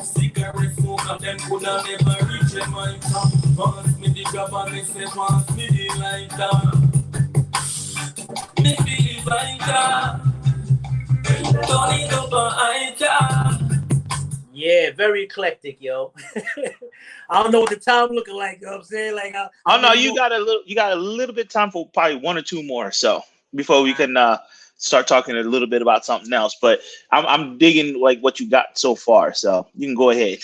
Cigarette smoke and them coulda never reach them my top. Once me the grab and me say once me the lighter. Me feel lighter. Turn it up a lighter. Yeah, very eclectic, yo. I don't know what the time looking like. You know what I'm saying? Like, oh no, you got a little bit of time for probably one or two more, so before we can start talking a little bit about something else. But I'm digging like what you got so far, so you can go ahead.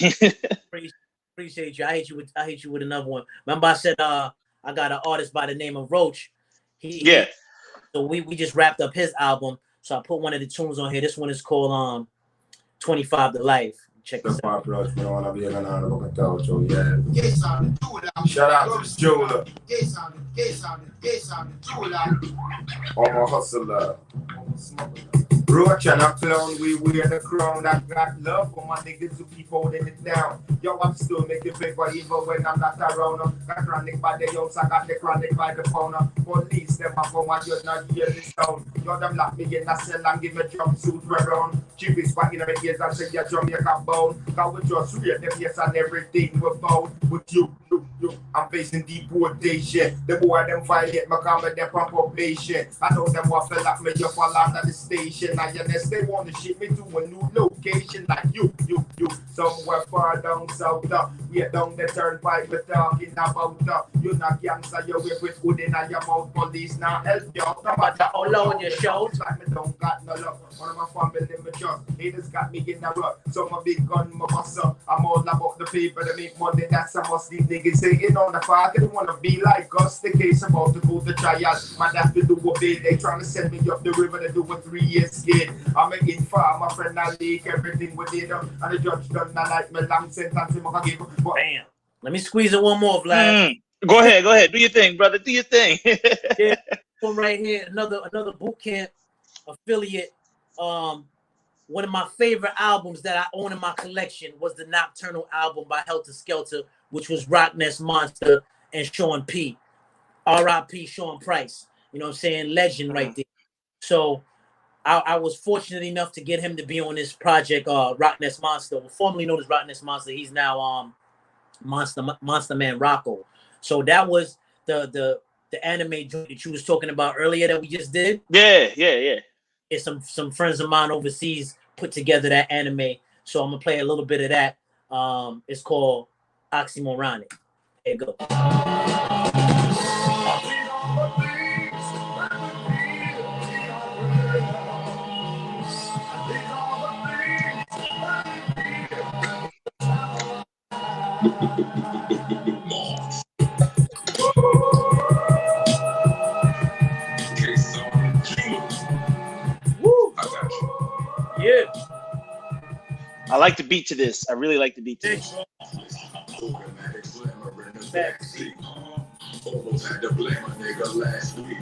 Appreciate you. I hit you with another one. Remember I said I got an artist by the name of Roach. So we just wrapped up his album. So I put one of the tunes on here. This one is called 25 to Life. Check this out. Shout out to the jeweler. I'm a hustler. Roach and a clown, we wear the crown. That got love for my niggas who keep holding it down. Yo, I'm still making paper even when I'm not around. Got chronic by the youngs, I got the chronic by the pound. Police them up on my you're not hear this sound. Yo, them lock me in a cell and give me jumpsuit for round. Chief is back in the ears and say your Jamaica bound. Cause we just read the place and everything we found. With you, I'm facing deportation. The boy them violate my comment, them on probation. I know them waffle like me, you fall out of the station. Now yes, they want to ship me to a new location like you. Somewhere far down south. We are down the turnpike, we're talking about you're not gangster, you're with hood in your mouth. Police now help you out. No matter how loud your shout. Like me don't got no love. One of my family me just haters got me in the rut. So my big gun, my muscle. I'm all about the paper to make money. That's a must. These niggas saying on the fire. They don't want to be like us. The case about to go to trial. My dad to do a bid. They trying to send me up the river to do a 3-year skid. I'm making far, my friend. I leak everything we did. And the judge done not like me long sentence. Bam. Let me squeeze in one more, Vlad. Go ahead, go ahead. Do your thing, brother. Do your thing. Yeah, one right here, another boot camp affiliate. One of my favorite albums that I own in my collection was the Nocturnal album by Helter Skelter, which was Rockness Monster and Sean P. R.I.P. Sean Price. You know what I'm saying? Legend right there. So I was fortunate enough to get him to be on this project, Rockness Monster, formerly known as Rockness Monster. He's now Monster Man Rocco. So that was the anime joint that you was talking about earlier that we just did. Yeah. It's some friends of mine overseas put together that anime. So I'm gonna play a little bit of that. It's called Oxymoronic. There you go. Woo! I got you. Yeah. I like the beat to this. I really like the beat to this. Almost had to blame a nigga last week.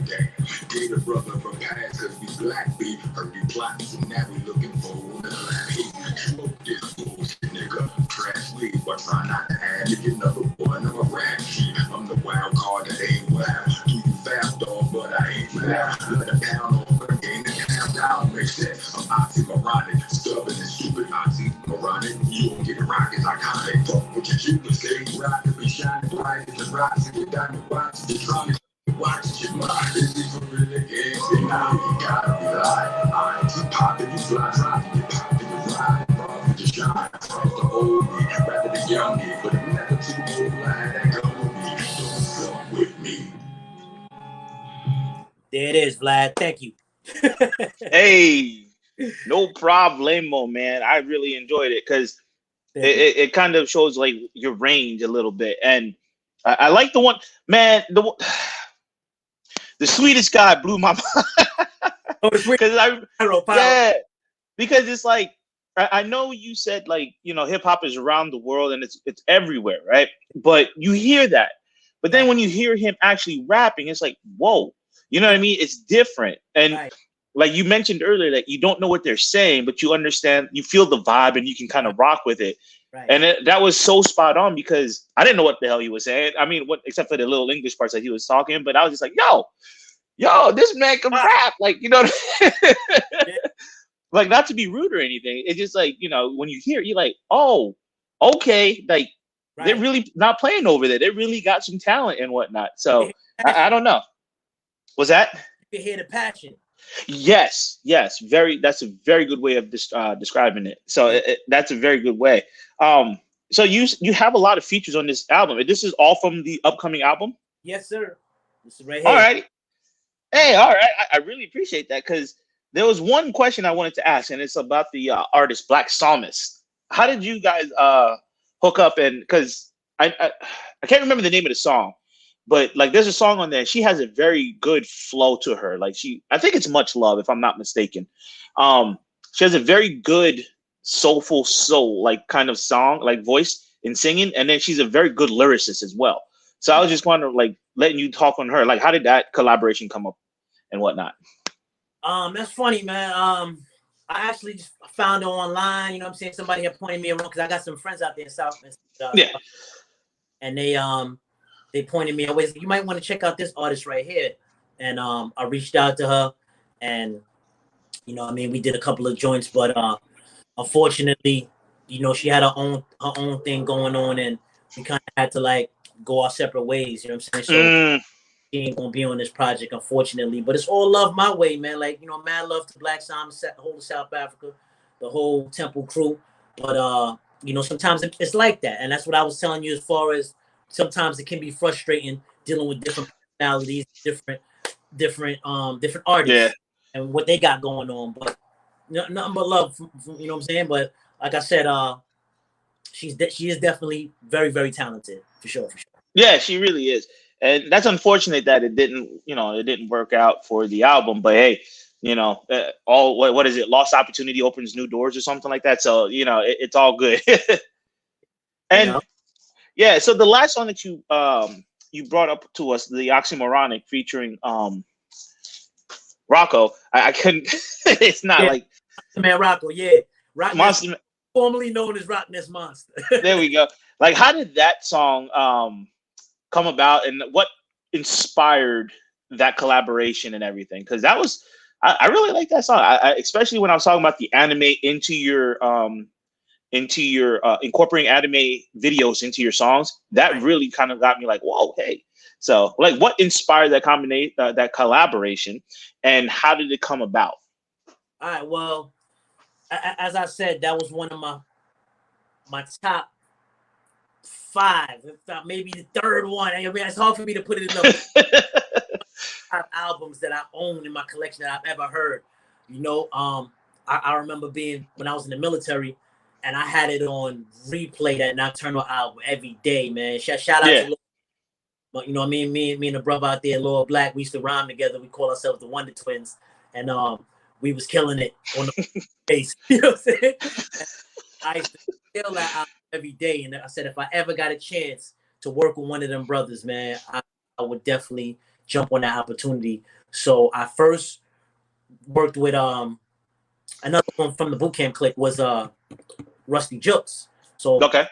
Gave a brother from past cause we black beat. Heard you plotting, so now we looking for the black heat. Smoke this bullshit, nigga. Trash weed, but try not to add to get another one of a rap sheet. I'm the wild card that ain't wild. Do you fast dog, but I ain't loud. Let a pound on her game and pound down. Make sense. I'm oxymoronic, stubborn and stupid. Oxymoronic, you won't get it right, it's iconic. Fuck what you choose, stay right to be shining bright. It's rocks and your diamond watch. You're trying to watch your mind. This is for real again. Now you gotta be live. I ain't too poppin', you fly, driving, you poppin', you ride. Brother, you shine. Trust the old me, rather the young me. But I'm never too old, line that go with me. Don't come with me. There it is, Vlad. Thank you. Hey, no problemo, man. I really enjoyed it because it kind of shows like your range a little bit, and I like the one, man. The sweetest guy blew my mind because because it's like I know you said like hip hop is around the world and it's everywhere, right? But you hear that, but then when you hear him actually rapping, it's like whoa, you know what I mean? It's different, and like you mentioned earlier, that you don't know what they're saying, but you understand, you feel the vibe, and you can kind of rock with it. Right. And that was so spot on because I didn't know what the hell he was saying. I mean, except for the little English parts that he was talking, but I was just like, yo, this man can rap, like like not to be rude or anything. It's just like when you hear it, you're like, oh, okay, like they're really not playing over there. They really got some talent and whatnot. So I don't know. Was that? You can hear the passion. Yes, very. That's a very good way of describing it. So that's a very good way. So you have a lot of features on this album. This is all from the upcoming album. Yes, sir. This is right here. All right. Hey, all right. I really appreciate that because there was one question I wanted to ask, and it's about the artist Black Psalmist. How did you guys hook up? And because I can't remember the name of the song. But like, there's a song on there. She has a very good flow to her. Like I think it's Much Love, if I'm not mistaken. She has a very good soulful soul, like kind of song, like voice in singing. And then she's a very good lyricist as well. So I was just wondering, like, letting you talk on her. Like, how did that collaboration come up and whatnot? That's funny, man. I actually just found her online. You know what I'm saying? Somebody had pointed me around because I got some friends out there in South. Yeah. And they pointed me away. You might want to check out this artist right here. And I reached out to her, and we did a couple of joints, but unfortunately, she had her own thing going on, and we kind of had to like go our separate ways. You know what I'm saying? So she ain't gonna be on this project, unfortunately. But it's all love my way, man. Like mad love to Black Psalmist, the whole of South Africa, the whole Temple crew. But sometimes it's like that, and that's what I was telling you as far as. Sometimes it can be frustrating dealing with different personalities, different artists, and what they got going on. But nothing but love, you know what I'm saying? But like I said, she is definitely very, very talented for sure. Yeah, she really is, and that's unfortunate that it didn't work out for the album. But hey, what is it? Lost opportunity opens new doors or something like that. So it's all good. And. Yeah, so the last song that you brought up to us the Oxymoronic featuring Rocco. I couldn't. It's not Yeah, like man, Rocco. Yeah, Rockness, Monster. formerly known as Rockness Monster. There we go. Like, how did that song come about, and what inspired that collaboration and everything? Because that was, I really like that song. Especially when I was talking about the anime into your incorporating anime videos into your songs. That Right. really kind of got me like, whoa, hey. So, like, what inspired that combination, that collaboration, and how did it come about? All right. Well, as I said, that was one of my top 5, if not maybe the third one. I mean, it's hard for me to put it in the top albums that I own in my collection that I've ever heard. You know, I remember being when I was in the military, and I had it on replay, that Nocturnal album, every day, man. Shout out Yeah. to, you know what I mean? Me and the brother out there, Lord Black, we used to rhyme together. We call ourselves the Wonder Twins, and we was killing it on the bass. You know what I'm saying? I used to kill that album every day, and I said if I ever got a chance to work with one of them brothers, man, I would definitely jump on that opportunity. So I first worked with another one from the boot camp clique was Rusty Jukes. So Okay.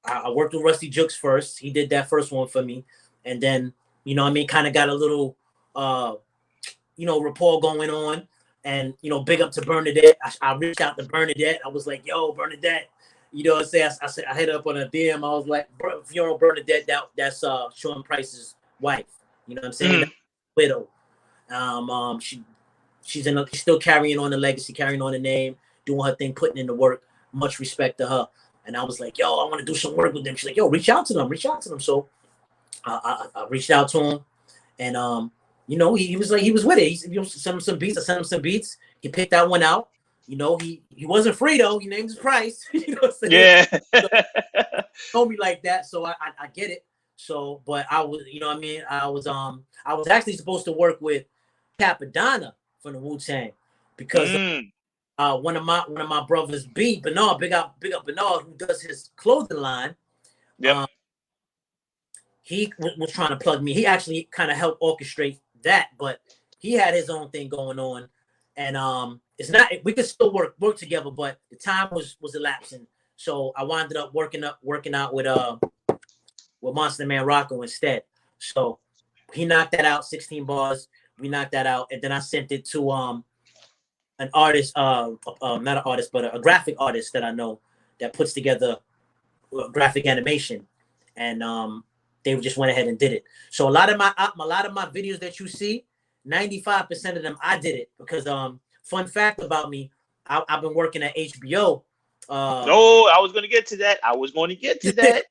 I worked with Rusty Jukes first. He did that first one for me, and then you know what I mean, kind of got a little rapport going on. And big up to Bernadette. I reached out to Bernadette. I was like, "Yo, Bernadette," you know what I'm saying? I said I hit her up on a DM. I was like, "If you know Bernadette, that's Sean Price's wife. You know what I'm saying? That's widow. She's still carrying on the legacy, carrying on the name, doing her thing, putting in the work. Much respect to her." And I was like, "Yo, I want to do some work with them." She's like, "Yo, reach out to them." So I reached out to him, and he was with it. He sent him some beats. I sent him some beats. He picked that one out. He wasn't free though. He named his price. You know what I'm saying? Yeah. So, told me like that, so I get it. So, but I was, you know what I mean? I was actually supposed to work with Capadonna from the Wu-Tang, because one of my brothers, Bernard, big up Bernard, who does his clothing line. Yep. He was trying to plug me. He actually kind of helped orchestrate that, but he had his own thing going on, and it's not. We could still work together, but the time was elapsing. So I wound up working out with Monster Man Rocco instead. So he knocked that out, 16 bars. We knocked that out, and then I sent it to an artist, not an artist, but a graphic artist that I know that puts together graphic animation, and they just went ahead and did it. So a lot of my videos that you see, 95% of them I did it, because fun fact about me, I've been working at HBO. No, I was going to get to that. I was going to get to that.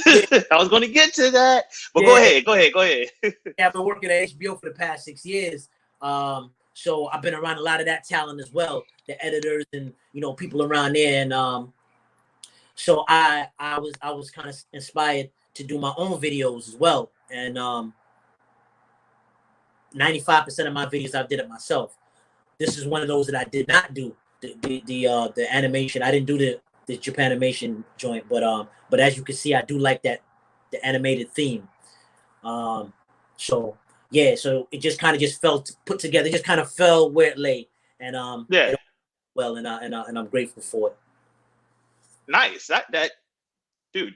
Yeah. I was going to get to that. But Yeah. go ahead. Yeah, I've been working at HBO for the past 6 years. So I've been around a lot of that talent as well, the editors and people around there, and so I was kind of inspired to do my own videos as well, and 95% of my videos I did it myself. This is one of those that I did not do the animation. I didn't do the Japanimation joint, but as you can see, I do like the animated theme. So yeah, so it just kind of just put together. It just kind of fell where it lay, and Yeah. well, and I'm grateful for it. Nice. That dude,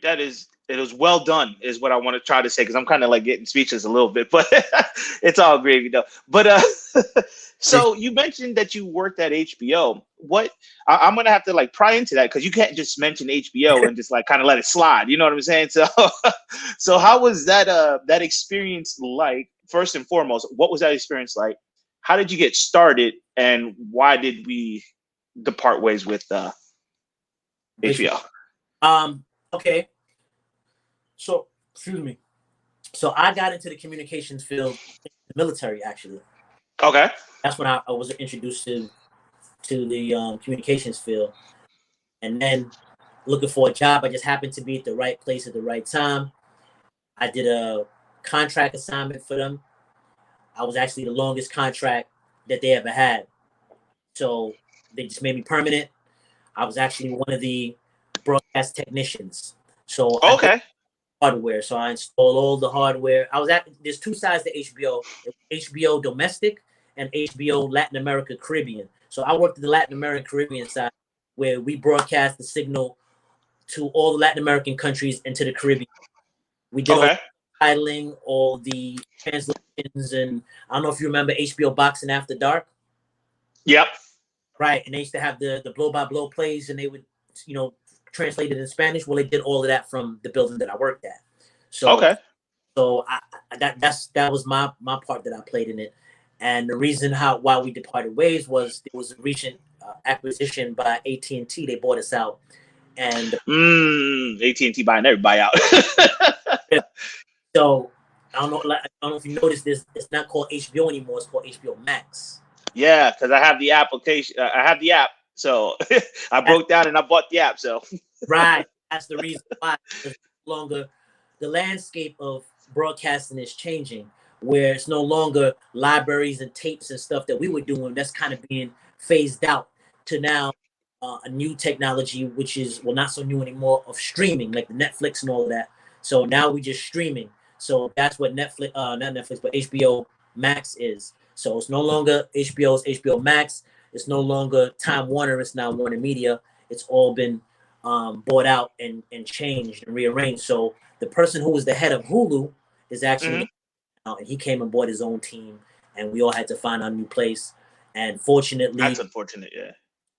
it was well done, is what I want to try to say, because I'm kind of like getting speechless a little bit, but it's all gravy though. But so you mentioned that you worked at HBO. I'm gonna have to like pry into that, because you can't just mention HBO and just like kind of let it slide. You know what I'm saying? So so how was that experience like? First and foremost, what was that experience like? How did you get started, and why did we depart ways with HBO? Okay. So, excuse me. So I got into the communications field in the military, actually. Okay. That's when I was introduced to the communications field. And then looking for a job, I just happened to be at the right place at the right time. I did a contract assignment for them. I was actually the longest contract that they ever had. So they just made me permanent. I was actually one of the broadcast technicians. So I did Okay. hardware. So I installed all the hardware. There's two sides to HBO. HBO domestic and HBO Latin America Caribbean. So I worked the Latin American Caribbean side where we broadcast the signal to all the Latin American countries and to the Caribbean. We did all Okay. the titling, all the translations, and I don't know if you remember HBO Boxing After Dark. Yep. Right, and they used to have the blow by blow plays, and they would, translate it in Spanish. Well, they did all of that from the building that I worked at. So, Okay. that was my part that I played in it, and the reason why we departed ways was there was a recent acquisition by AT&T. They bought us out, and AT&T buying everybody out. so I don't know if you noticed this. It's not called HBO anymore. It's called HBO Max. Yeah, because I have the application. I have the app, so I broke down and I bought the app. So right, that's the reason why. It's no longer the landscape of broadcasting is changing, where it's no longer libraries and tapes and stuff that we were doing. That's kind of being phased out to now a new technology, which is not so new anymore, of streaming, like the Netflix and all of that. So now we just streaming. So that's what Netflix, not Netflix, but HBO Max is. So it's no longer HBO's HBO Max. It's no longer Time Warner. It's now Warner Media. It's all been bought out and changed and rearranged. So the person who was the head of Hulu is actually out, and he came and bought his own team, and we all had to find our new place. And fortunately, that's unfortunate. Yeah.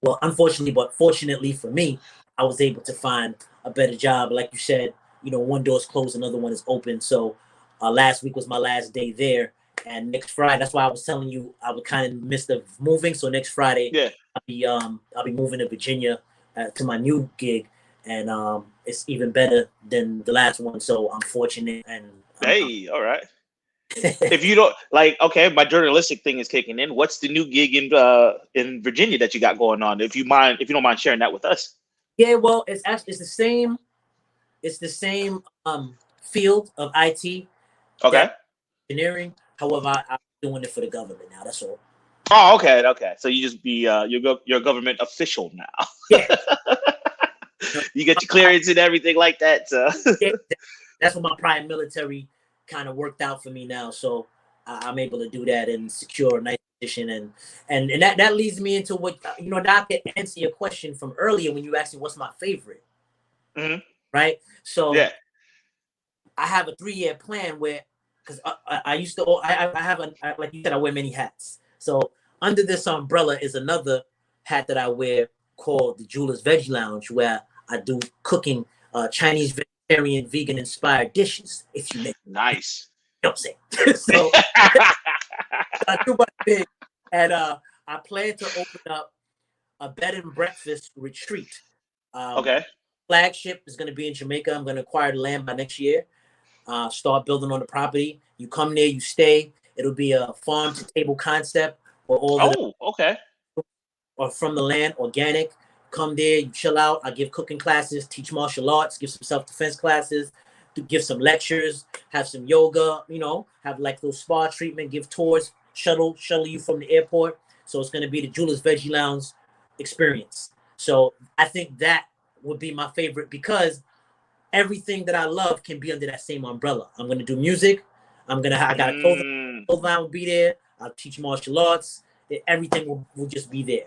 Well, unfortunately, but fortunately for me, I was able to find a better job. Like you said, one door's closed, another one is open. So last week was my last day there. And next Friday, that's why I was telling you I would kind of miss the moving. So next Friday, Yeah. I'll be moving to Virginia to my new gig, and it's even better than the last one. So I'm fortunate. And Hey, all right. If you don't okay, my journalistic thing is kicking in. What's the new gig in Virginia that you got going on? If you don't mind sharing that with us. Yeah, well, it's the same. It's the same field of IT. Okay. Engineering. However, I'm doing it for the government now. That's all. Oh, okay, okay. So you just be you're a government official now. Yeah. You get your clearance and everything like that. So. Yeah, that's what my prior military kind of worked out for me now. So I'm able to do that and secure a nice position, and that leads me into what now I can answer your question from earlier when you asked me what's my favorite. Mm-hmm. Right. So yeah. I have a 3-year plan where, because I used to, I have like you said, I wear many hats. So under this umbrella is another hat that I wear called the Jeweler's Veggie Lounge, where I do cooking, Chinese, vegetarian, vegan inspired dishes. If you make nice, you know what I'm saying. So I do my thing, and I plan to open up a bed and breakfast retreat. Okay. Flagship is going to be in Jamaica. I'm going to acquire the land by next year. Start building on the property. You come there, you stay. It'll be a farm to table concept where all okay. Or from the land, organic. Come there, you chill out. I give cooking classes, teach martial arts, give some self-defense classes, give some lectures, have some yoga, have like little spa treatment, give tours, shuttle you from the airport. So it's going to be the Jeweler's Veggie Lounge experience. So I think that would be my favorite because everything that I love can be under that same umbrella. I'm going to do music. I got a clothing line will be there. I'll teach martial arts. Everything will just be there.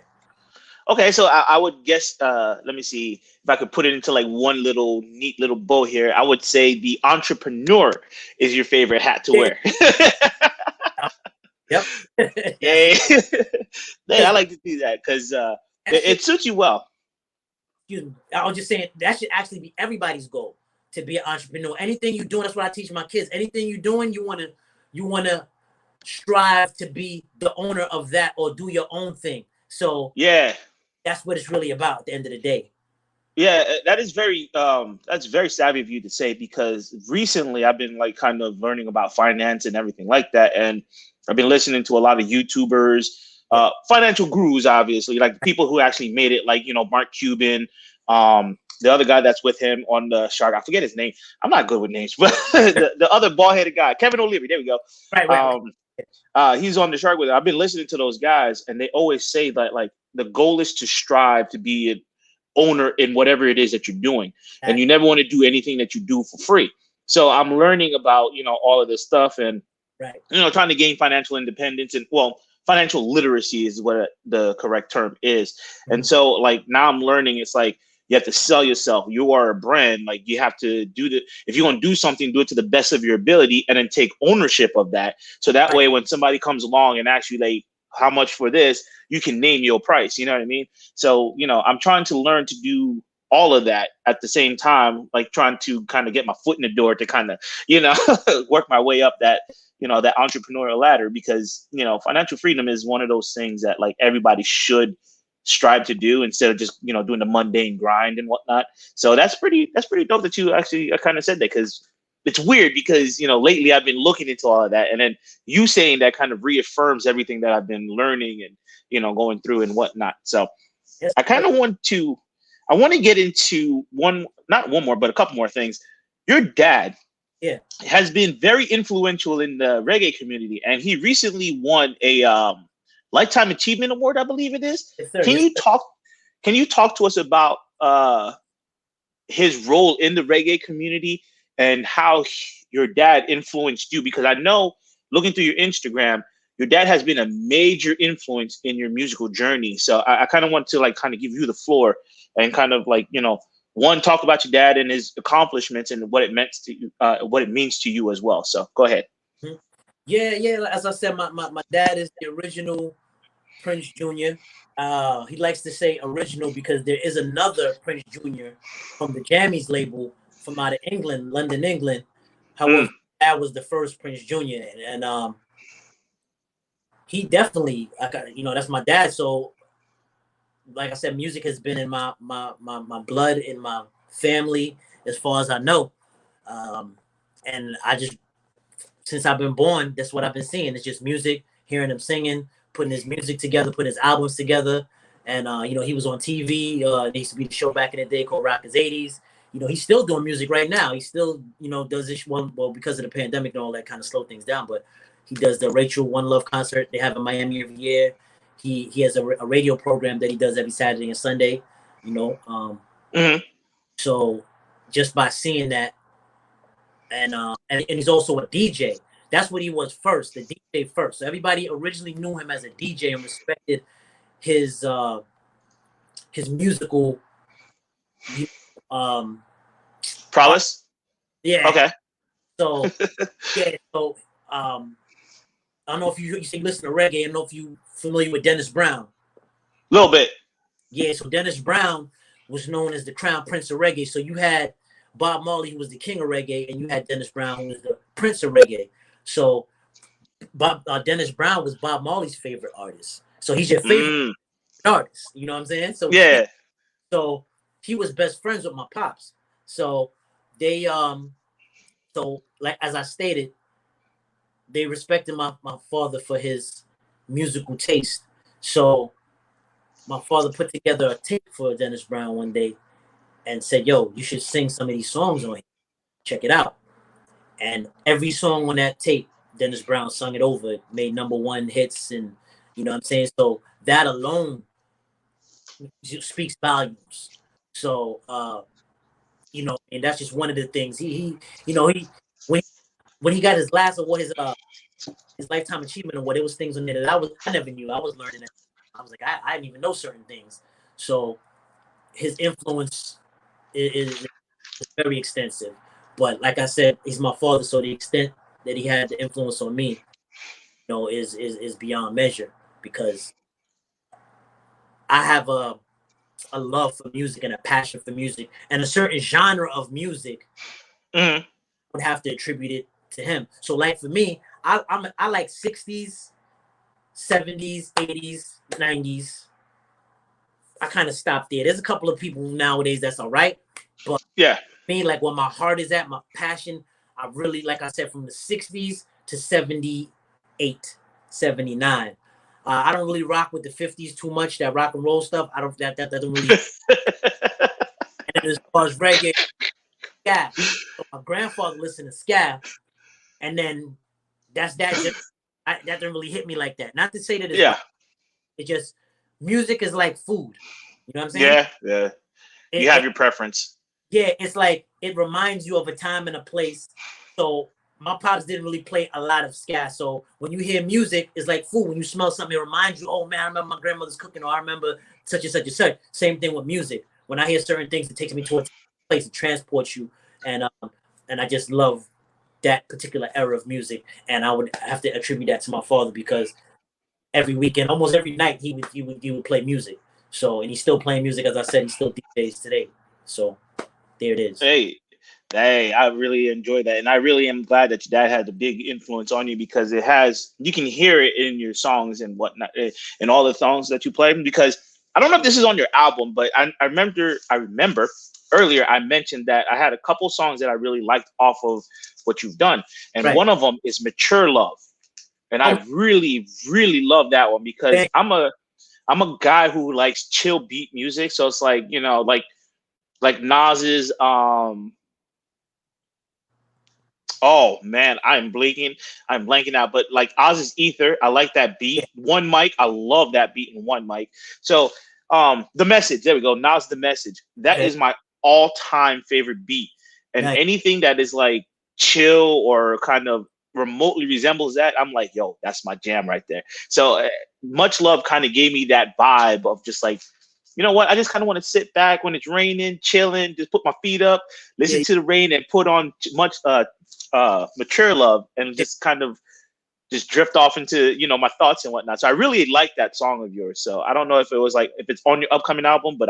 Okay, so I would guess, let me see if I could put it into like one little neat little bow here. I would say the entrepreneur is your favorite hat to wear. Yep. Yeah. Hey, I like to do that because it suits you well. Excuse me. I was just saying that should actually be everybody's goal, to be an entrepreneur. Anything you're doing, that's what I teach my kids. Anything you're doing, you wanna strive to be the owner of that or do your own thing. So yeah, that's what it's really about at the end of the day. Yeah, that is that's very savvy of you to say, because recently I've been like kind of learning about finance and everything like that, and I've been listening to a lot of YouTubers, financial gurus, obviously, like people who actually made it, like Mark Cuban, the other guy that's with him on the Shark, I forget his name. I'm not good with names, but the other bald-headed guy, Kevin O'Leary. There we go. Right. He's on the Shark with it. I've been listening to those guys, and they always say that like the goal is to strive to be an owner in whatever it is that you're doing, and you never want to do anything that you do for free. So I'm learning about, all of this stuff, and, Right. trying to gain financial independence, and, well, financial literacy is what the correct term is. And Mhm. so, like, now I'm learning, it's like you have to sell yourself. You are a brand. Like, you have to if you're going to do something, do it to the best of your ability, and then take ownership of that. So that Right. way, when somebody comes along and asks you, like, how much for this, you can name your price. You know what I mean? So, I'm trying to learn to do all of that at the same time, like trying to kind of get my foot in the door to kind of, work my way up that entrepreneurial ladder, because, financial freedom is one of those things that, like, everybody should strive to do, instead of just, doing the mundane grind and whatnot. So that's pretty dope that you actually kind of said that, because it's weird, because, lately I've been looking into all of that, and then you saying that kind of reaffirms everything that I've been learning and, going through and whatnot. So Yes, I sir. kind of I want to get into not one more, but a couple more things. Your dad Yeah. has been very influential in the reggae community, and he recently won a lifetime achievement award, I believe it is. Yes, sir. Can Yes, you sir. talk? Can you talk to us about his role in the reggae community, and how your dad influenced you? Because I know, looking through your Instagram, your dad has been a major influence in your musical journey. So I kind of want to, like, kind of give you the floor, and kind of, like, one, talk about your dad and his accomplishments, and what it meant to you, what it means to you as well. So go ahead. Mhm. Yeah, yeah. As I said, my dad is the original Prince Jr. He likes to say original because there is another Prince Jr. from the Jammies label from out of England, London, England. Mm, However, that was the first Prince Jr. and he definitely, that's my dad. So, like I said, music has been in my blood, in my family, as far as I know. Um, and I just, since I've been born, that's what I've been seeing. It's just music, hearing him singing, putting his music together, putting his albums together. And he was on TV. There used to be the show back in the day called Rockness 80s. He's still doing music right now. He still, does this one. Well, because of the pandemic and all that, kind of slowed things down. But he does the Rachel One Love concert they have in Miami every year. He has a radio program that he does every Saturday and Sunday. You know, mhm. so just by seeing that, and he's also a DJ. That's what he was first, the DJ first. So everybody originally knew him as a DJ and respected his musical, you art. Prowess. Yeah. Okay. So yeah. So I don't know if you say you listen to reggae. I don't know if you familiar with Dennis Brown. Little bit. Yeah. So Dennis Brown was known as the crown prince of reggae. So you had Bob Marley, who was the king of reggae, and you had Dennis Brown, who was the prince of reggae. So Dennis Brown was Bob Marley's favorite artist. So he's your favorite Mm, artist. You know what I'm saying? yeah. So he was best friends with my pops. So they so like as I stated, they respected my father for his musical taste. So my father put together a tape for Dennis Brown one day and said, "Yo, you should sing some of these songs on here. Check it out." And every song on that tape, Dennis Brown sung it over. It made #1 hits, and you know what I'm saying. So that alone speaks volumes. So and that's just one of the things he when he got his last award, his lifetime achievement award, there was things on there that I never knew. I was learning that. I was like, I didn't even know certain things. So his influence is very extensive. But like I said, he's my father, so the extent that he had the influence on me, is beyond measure, because I have a love for music and a passion for music and a certain genre of music. Mhm. Would have to attribute it to him. So like for me, I like 60s, 70s, 80s, 90s. I kind of stopped there. There's a couple of people nowadays that's all right, but Yeah. me, like where my heart is at, my passion, I really, like I said, from the 60s to 78, 79. I don't really rock with the 50s too much, that rock and roll stuff. I don't that doesn't really. And then as far as reggae, ska. So my grandfather listened to ska, and then that's that just that didn't really hit me like that. Not to say that it's Yeah. right. It just music is like food. You know what I'm saying? Yeah. Yeah. You It, have it, your preference. Yeah, it's like it reminds you of a time and a place. So my pops didn't really play a lot of ska. So when you hear music, it's like food. When you smell something, it reminds you, oh man, I remember my grandmother's cooking, or I remember such and such and such. Same thing with music. When I hear certain things, it takes me towards a place, it transports you, and I just love that particular era of music. And I would have to attribute that to my father because every weekend, almost every night, he would play music. So and he's still playing music, as I said, he still DJs today. So there it is. Hey, hey, I really enjoy that, and I really am glad that your dad had a big influence on you because it has. You can hear it in your songs and whatnot, and all the songs that you play. Because I don't know if this is on your album, but I remember earlier I mentioned that I had a couple songs that I really liked off of what you've done, and Right. one of them is "Mature Love," and Oh, I really, really love that one because thank I'm a guy who likes chill beat music, so it's like like Nas's oh man, I'm blanking out, but like Oz's Ether, I like that you. beat. One Mic, I love that beat in One Mic. So The Message, there we go. Nas The Message. That Okay. is my all-time favorite beat. And Nice. anything that is like chill or kind of remotely resembles that, I'm like, yo, that's my jam right there. So Much Love kind of gave me that vibe of just like, you know what? I just kind of want to sit back when it's raining, chilling, just put my feet up, listen Yeah. to the rain, and put on Mature Love, and Yeah. just kind of just drift off into my thoughts and whatnot. So I really like that song of yours. So I don't know if it was like if it's on your upcoming album, but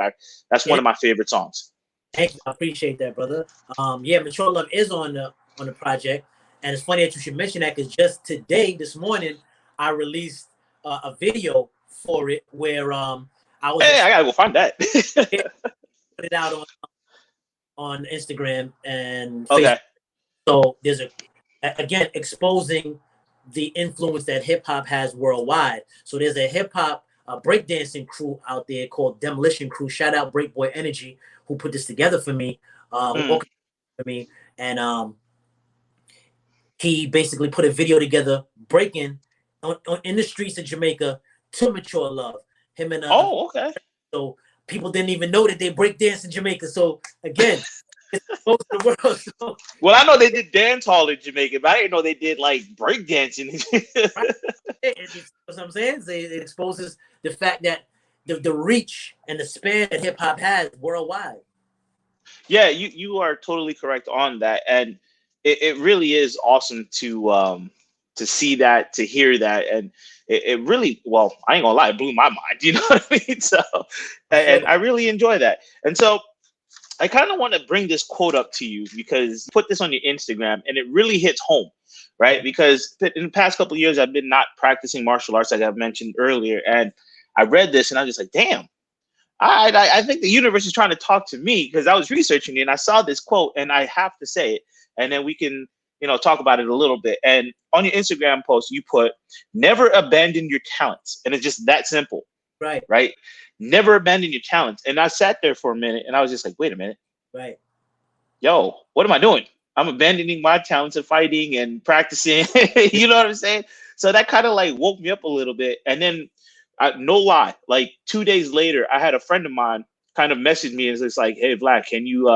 that's one Yeah. of my favorite songs. Thank you. I appreciate that, brother. Yeah, Mature Love is on the project, and it's funny that you should mention that because just today, this morning, I released a video for it where I was Hey, I gotta go find that. put it out on Instagram and Facebook. Okay. So there's again exposing the influence that hip hop has worldwide. So there's a hip hop breakdancing crew out there called Demolition Crew. Shout out Breakboy Energy who put this together for me, who Mm. orchestrated for me, and he basically put a video together breaking in the streets of Jamaica to Mature Love. Him and Oh, okay. so people didn't even know that they break dance in Jamaica. So again, it's most of the world. So Well, I know they did dance hall in Jamaica, but I didn't know they did like breakdancing. right, what I'm saying. It exposes the fact that the reach and the span that hip hop has worldwide. Yeah, you are totally correct on that, and it really is awesome to see that, to hear that, and it really, well, I ain't gonna lie, it blew my mind. You know what I mean? So, I feel and that. I really enjoy that, and so I kind of want to bring this quote up to you because you put this on your Instagram, and it really hits home, right? Okay. Because in the past couple of years, I've been not practicing martial arts, like I've mentioned earlier, and I read this, and I was just like, damn. I think the universe is trying to talk to me because I was researching it and I saw this quote and I have to say it, and then we can talk about it a little bit. And on your Instagram post you put, never abandon your talents, and it's just that simple, Right. right? Never abandon your talents. And I sat there for a minute and I was just like, wait a minute, Right. yo, what am I doing? I'm abandoning my talents of fighting and practicing. You know what I'm saying? So that kind of like woke me up a little bit. And then, no lie, like 2 days later, I had a friend of mine kind of message me and it's like, hey, Vlad, can you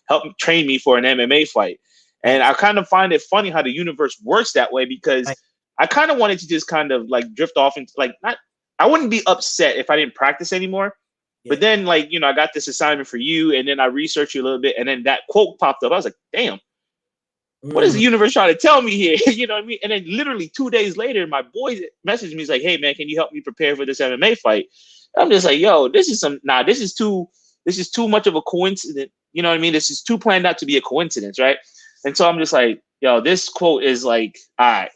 help train me for an MMA fight? And Nice. I kind of find it funny how the universe works that way because Right. I kind of wanted to just kind of like drift off into like, not, I wouldn't be upset if I didn't practice anymore. But Yeah. then, like, I got this assignment for you, and then I researched you a little bit, and then that quote popped up. I was like, damn, what is the Mm, universe trying to tell me here? You know what I mean? And then literally 2 days later, my boy messaged me. He's like, hey man, can you help me prepare for this MMA fight? I'm just like, yo, this is too much of a coincidence. You know what I mean? This is too planned out to be a coincidence, right? And so I'm just like, yo, this quote is like, all right,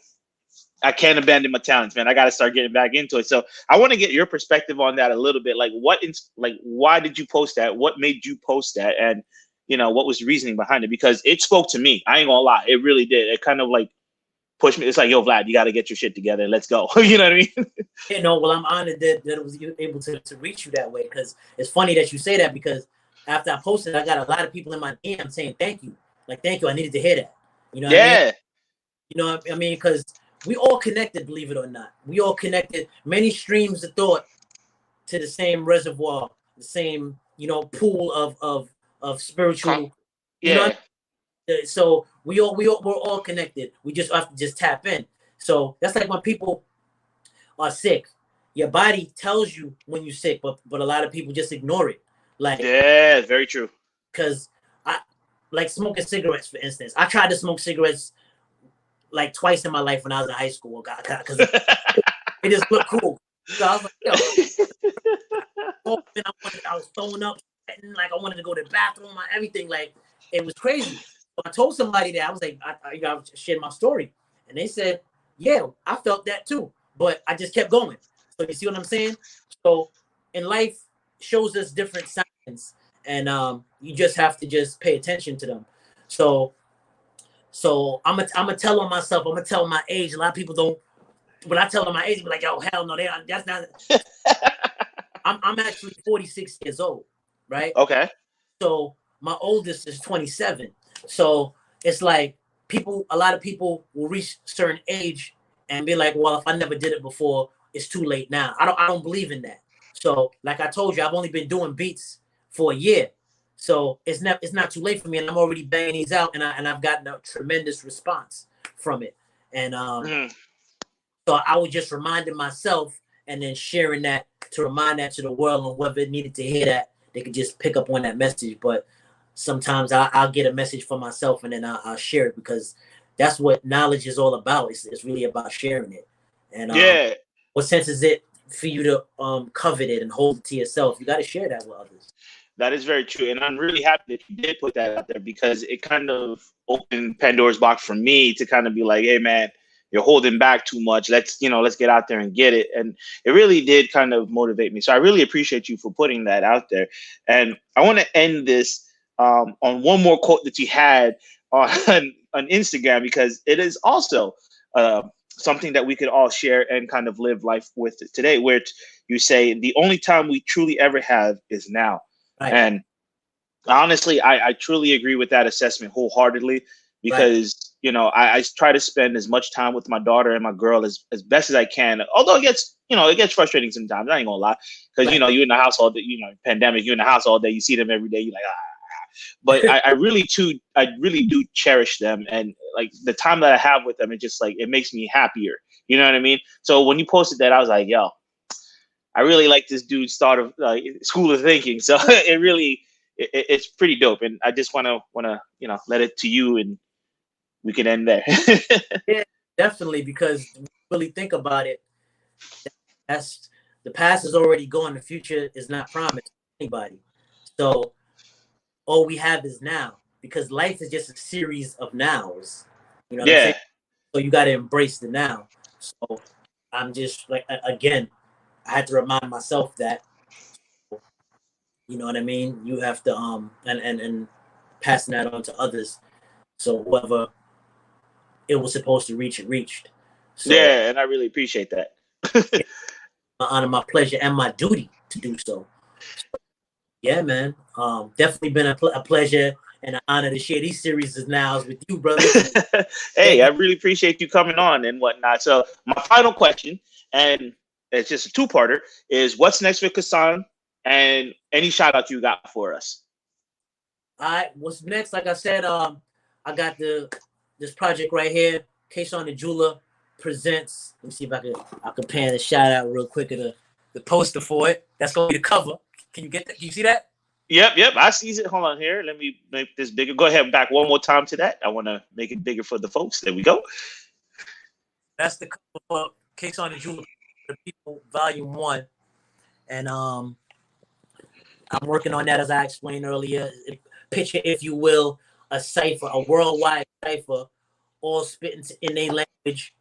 I can't abandon my talents, man. I got to start getting back into it. So I want to get your perspective on that a little bit. Like, why did you post that? What made you post that? And what was the reasoning behind it? Because it spoke to me. I ain't gonna lie, it really did. It kind of like pushed me. It's like, yo, Vlad, you got to get your shit together. Let's go. You know what I mean? well, I'm honored that it was able to reach you that way because it's funny that you say that because after I posted, I got a lot of people in my DM saying thank you, like thank you. I needed to hear that. You know what I mean? Yeah. You know what I mean? Because we all connected, believe it or not. We all connected. Many streams of thought to the same reservoir, the same pool of spiritual You know Yeah. what I mean? So we're all connected. We just have to just tap in. So that's like when people are sick. Your body tells you when you're sick, but a lot of people just ignore it. Like, Yeah, very true. because I like smoking cigarettes, for instance. I tried to smoke cigarettes like twice in my life when I was in high school, because it just looked cool. So I was like, yo, I was throwing up, sweating, like I wanted to go to the bathroom, everything. Like, it was crazy. So I told somebody that I was like, I shared my story, and they said, yeah, I felt that too, but I just kept going. So you see what I'm saying? So in life, shows us different signs, and you just have to just pay attention to them. So I'm gonna tell on myself. I'm gonna tell my age. A lot of people don't. When I tell them my age, they be like, "Yo, hell no, that's not." I'm actually 46 years old, right? Okay. So my oldest is 27. So it's like a lot of people will reach a certain age and be like, "Well, if I never did it before, it's too late now." I don't believe in that. So like I told you, I've only been doing beats for a year. So it's not too late for me, and I'm already banging these out, and I've gotten a tremendous response from it. And Mhm. so I was just reminding myself and then sharing that to remind that to the world, and whoever needed to hear that, they could just pick up on that message. But sometimes I'll get a message for myself, and then I'll share it, because that's what knowledge is all about. It's really about sharing it. And Yeah, what sense is it for you to covet it and hold it to yourself? You got to share that with others. that is very true. And I'm really happy that you did put that out there because it kind of opened Pandora's box for me to kind of be like, hey man, you're holding back too much. Let's get out there and get it. And it really did kind of motivate me. So I really appreciate you for putting that out there. And I want to end this on one more quote that you had on on Instagram, because it is also something that we could all share and kind of live life with today, where you say the only time we truly ever have is now. Right, And honestly, I truly agree with that assessment wholeheartedly, right, because I try to spend as much time with my daughter and my girl as best as I can. Although it gets frustrating sometimes. I ain't gonna lie, because right. you're in the house all day. Pandemic, you're in the house all day. You see them every day. You're like, but I really do cherish them, and like the time that I have with them, it just like it makes me happier. You know what I mean? So when you posted that, I was like, yo, I really like this dude's thought of school of thinking. So it's pretty dope, and I just wanna let it to you, and we can end there. Yeah, definitely. Because when you really think about it, that's the past is already gone. The future is not promised to anybody. So all we have is now, because life is just a series of nows. You know what I'm saying? Yeah, So you got to embrace the now. So I'm just like, again, I had to remind myself that, you know what I mean? You have to, and passing that on to others. So whoever it was supposed to reach, it reached. So yeah, and I really appreciate that. yeah, my honor, my pleasure, and my duty to do so. Yeah, man. Definitely been a pleasure and an honor to share these series of nows with you, brother. Yeah, Hey, I really appreciate you coming on and whatnot. So my final question, and it's just a two-parter, is what's next for Kasan, and any shout out you got for us? all right, what's next? Like I said, I got this project right here. Kasan the Jeweler presents. Let me see if I can pan a shout out real quick of the poster for it. That's gonna be the cover. Can you get that? Can you see that? Yep. I see it. Hold on here. Let me make this bigger. Go ahead, back one more time to that. I want to make it bigger for the folks. There we go. That's the cover for Kasan the Jeweler, the People Volume 1. And I'm working on that, as I explained earlier. Picture, if you will, a cipher, a worldwide cipher, all spit in a language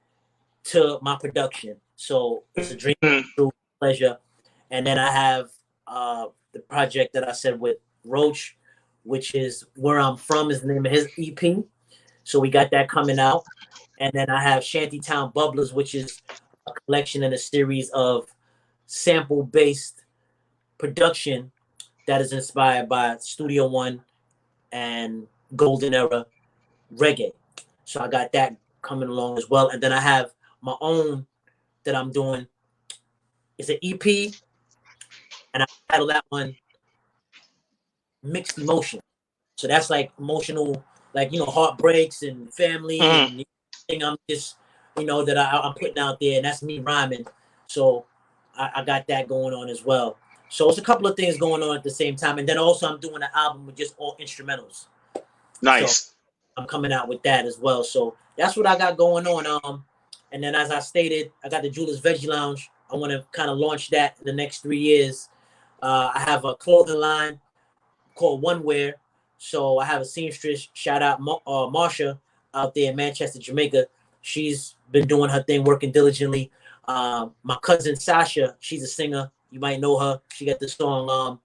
to my production. So it's a dream Mhm. true, pleasure. And then I have the project that I said with Roach, which is Where I'm From, is the name of his EP. So we got that coming out. And then I have Shantytown Bubblers, which is a collection and a series of sample-based production that is inspired by Studio One and Golden Era Reggae. So I got that coming along as well. And then I have my own that I'm doing. It's an EP, and I title that one Mixed Emotion. So that's like emotional, like, heartbreaks and family Mhm. and thing I'm just, that I'm putting out there, and that's me rhyming. So I got that going on as well. So it's a couple of things going on at the same time, and then also I'm doing an album with just all instrumentals. So Nice. I'm coming out with that as well. So that's what I got going on. And then as I stated, I got the Jewelers Veggie Lounge. I want to kind of launch that in the next 3 years. I have a clothing line called One Wear. So I have a seamstress. Shout out Marsha out there in Manchester, Jamaica. She's been doing her thing, working diligently. My cousin Sasha, she's a singer. You might know her. She got the song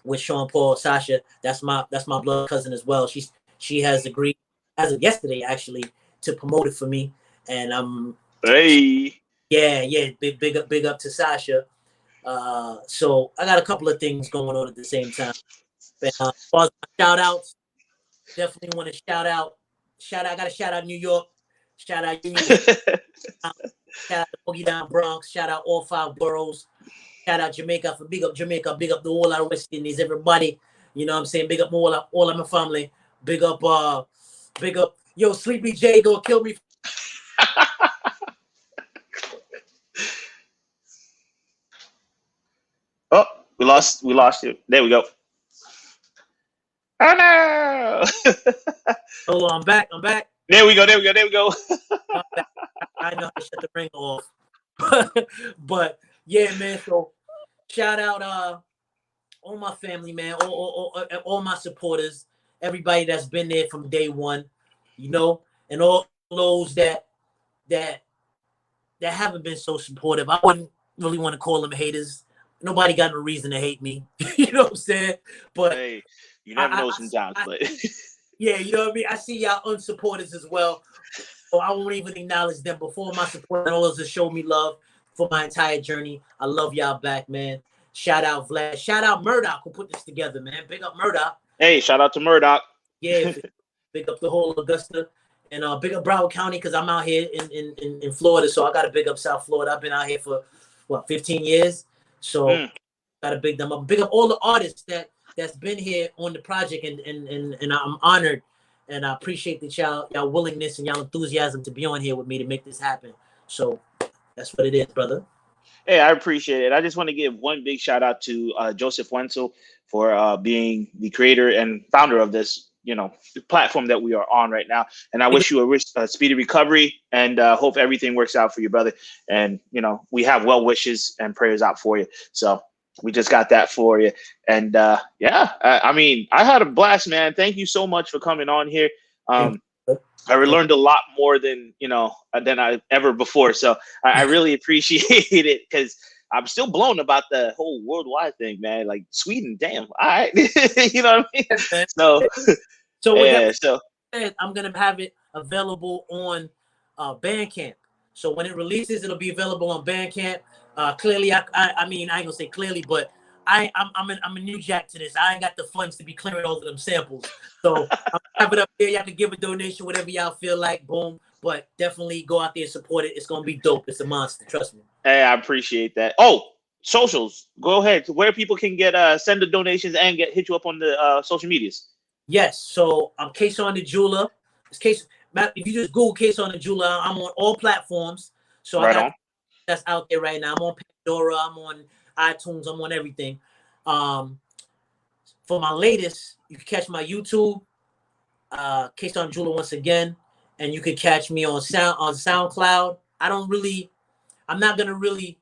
with Sean Paul, Sasha. That's my blood cousin as well. She has agreed as of yesterday actually to promote it for me, and Hey. yeah, big up to Sasha. So I got a couple of things going on at the same time. And, as far as my shout outs, definitely want to I got to shout out New York, shout out Union Jack, shout out the Boogie Down Bronx, shout out all 5 boroughs. Shout out Jamaica for big up Jamaica, big up the whole of West Indies, everybody. You know what I'm saying? Big up all of my family. Big up, yo, Sleepy J gonna kill me. Oh, we lost you. There we go. Oh no. Hold on, I'm back. There we go. I know I shut the ring off. But yeah, man. So shout out all my family, man, all my supporters, everybody that's been there from day one, and all those that haven't been so supportive. I wouldn't really want to call them haters. Nobody got no reason to hate me. You know what I'm saying? But Hey, you never know sometimes, but yeah, you know what I mean? I see y'all unsupporters as well. So I won't even acknowledge them before my supporters. All those that show me love for my entire journey. I love y'all back, man. Shout out Vlad. Shout out Murdoch who put this together, man. Big up Murdoch. hey, shout out to Murdoch. Yeah, big up the whole Augusta. And big up Broward County because I'm out here in Florida. So I got to big up South Florida. I've been out here for, 15 years. So got to big them up. Big up all the artists that's been here on the project. And I'm honored. And I appreciate that y'all willingness and y'all enthusiasm to be on here with me to make this happen. So that's what it is, brother. Hey, I appreciate it. I just want to give one big shout out to Joseph Wenzel for being the creator and founder of this, platform that we are on right now. And I wish you a speedy recovery and hope everything works out for you, brother. And, we have well wishes and prayers out for you. So we just got that for you. And I mean, I had a blast, man. Thank you so much for coming on here. I learned a lot more than I ever before. So I really appreciate it because I'm still blown about the whole worldwide thing, man. Like Sweden, damn. All right, you know what I mean? So with yeah, that said, I'm gonna have it available on Bandcamp. So when it releases, it'll be available on Bandcamp. Clearly, I mean, I ain't gonna say clearly, but I'm a new jack to this. I ain't got the funds to be clearing all of them samples. So I'm have it up there. Y'all can give a donation, whatever y'all feel like. Boom. But definitely go out there and support it. It's gonna be dope. It's a monster. Trust me. hey, I appreciate that. Oh, socials. Go ahead. Where people can get send the donations and hit you up on the social medias. Yes. So I'm Kasan the Jeweler. If you just Google Kasan the Jeweler, I'm on all platforms. So Right I got on. that's out there right now. I'm on Pandora. I'm on iTunes. I'm on everything. For my latest, you can catch my YouTube, Kasan Jeweler once again, and you can catch me on SoundCloud. I'm not gonna really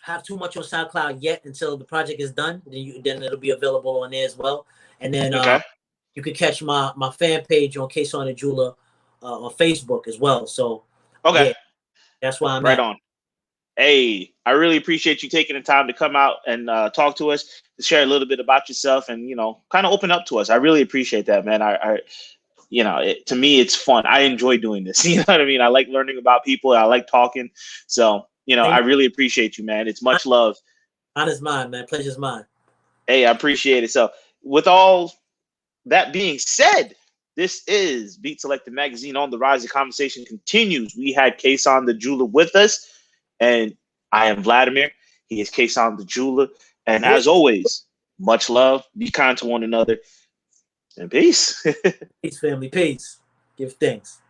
have too much on SoundCloud yet until the project is done. Then it'll be available on there as well. And then you can catch my fan page on Kasan the Jeweler on Facebook as well. So yeah, that's why I'm right at. on. Hey, I really appreciate you taking the time to come out and talk to us, to share a little bit about yourself, and kind of open up to us. I really appreciate that, man. To me, it's fun. I enjoy doing this. You know what I mean? I like learning about people. I like talking. So, I really appreciate you, man. It's much love. Honor's mine, man. Pleasure's mine. Hey, I appreciate it. So, with all that being said, this is Beat Selected Magazine on the Rise. The conversation continues. We had Kasan the Jeweler with us, and I am Vladimir. He is Kasan the Jeweler. And as always, much love. Be kind to one another. And peace. Peace, family. Peace. Give thanks.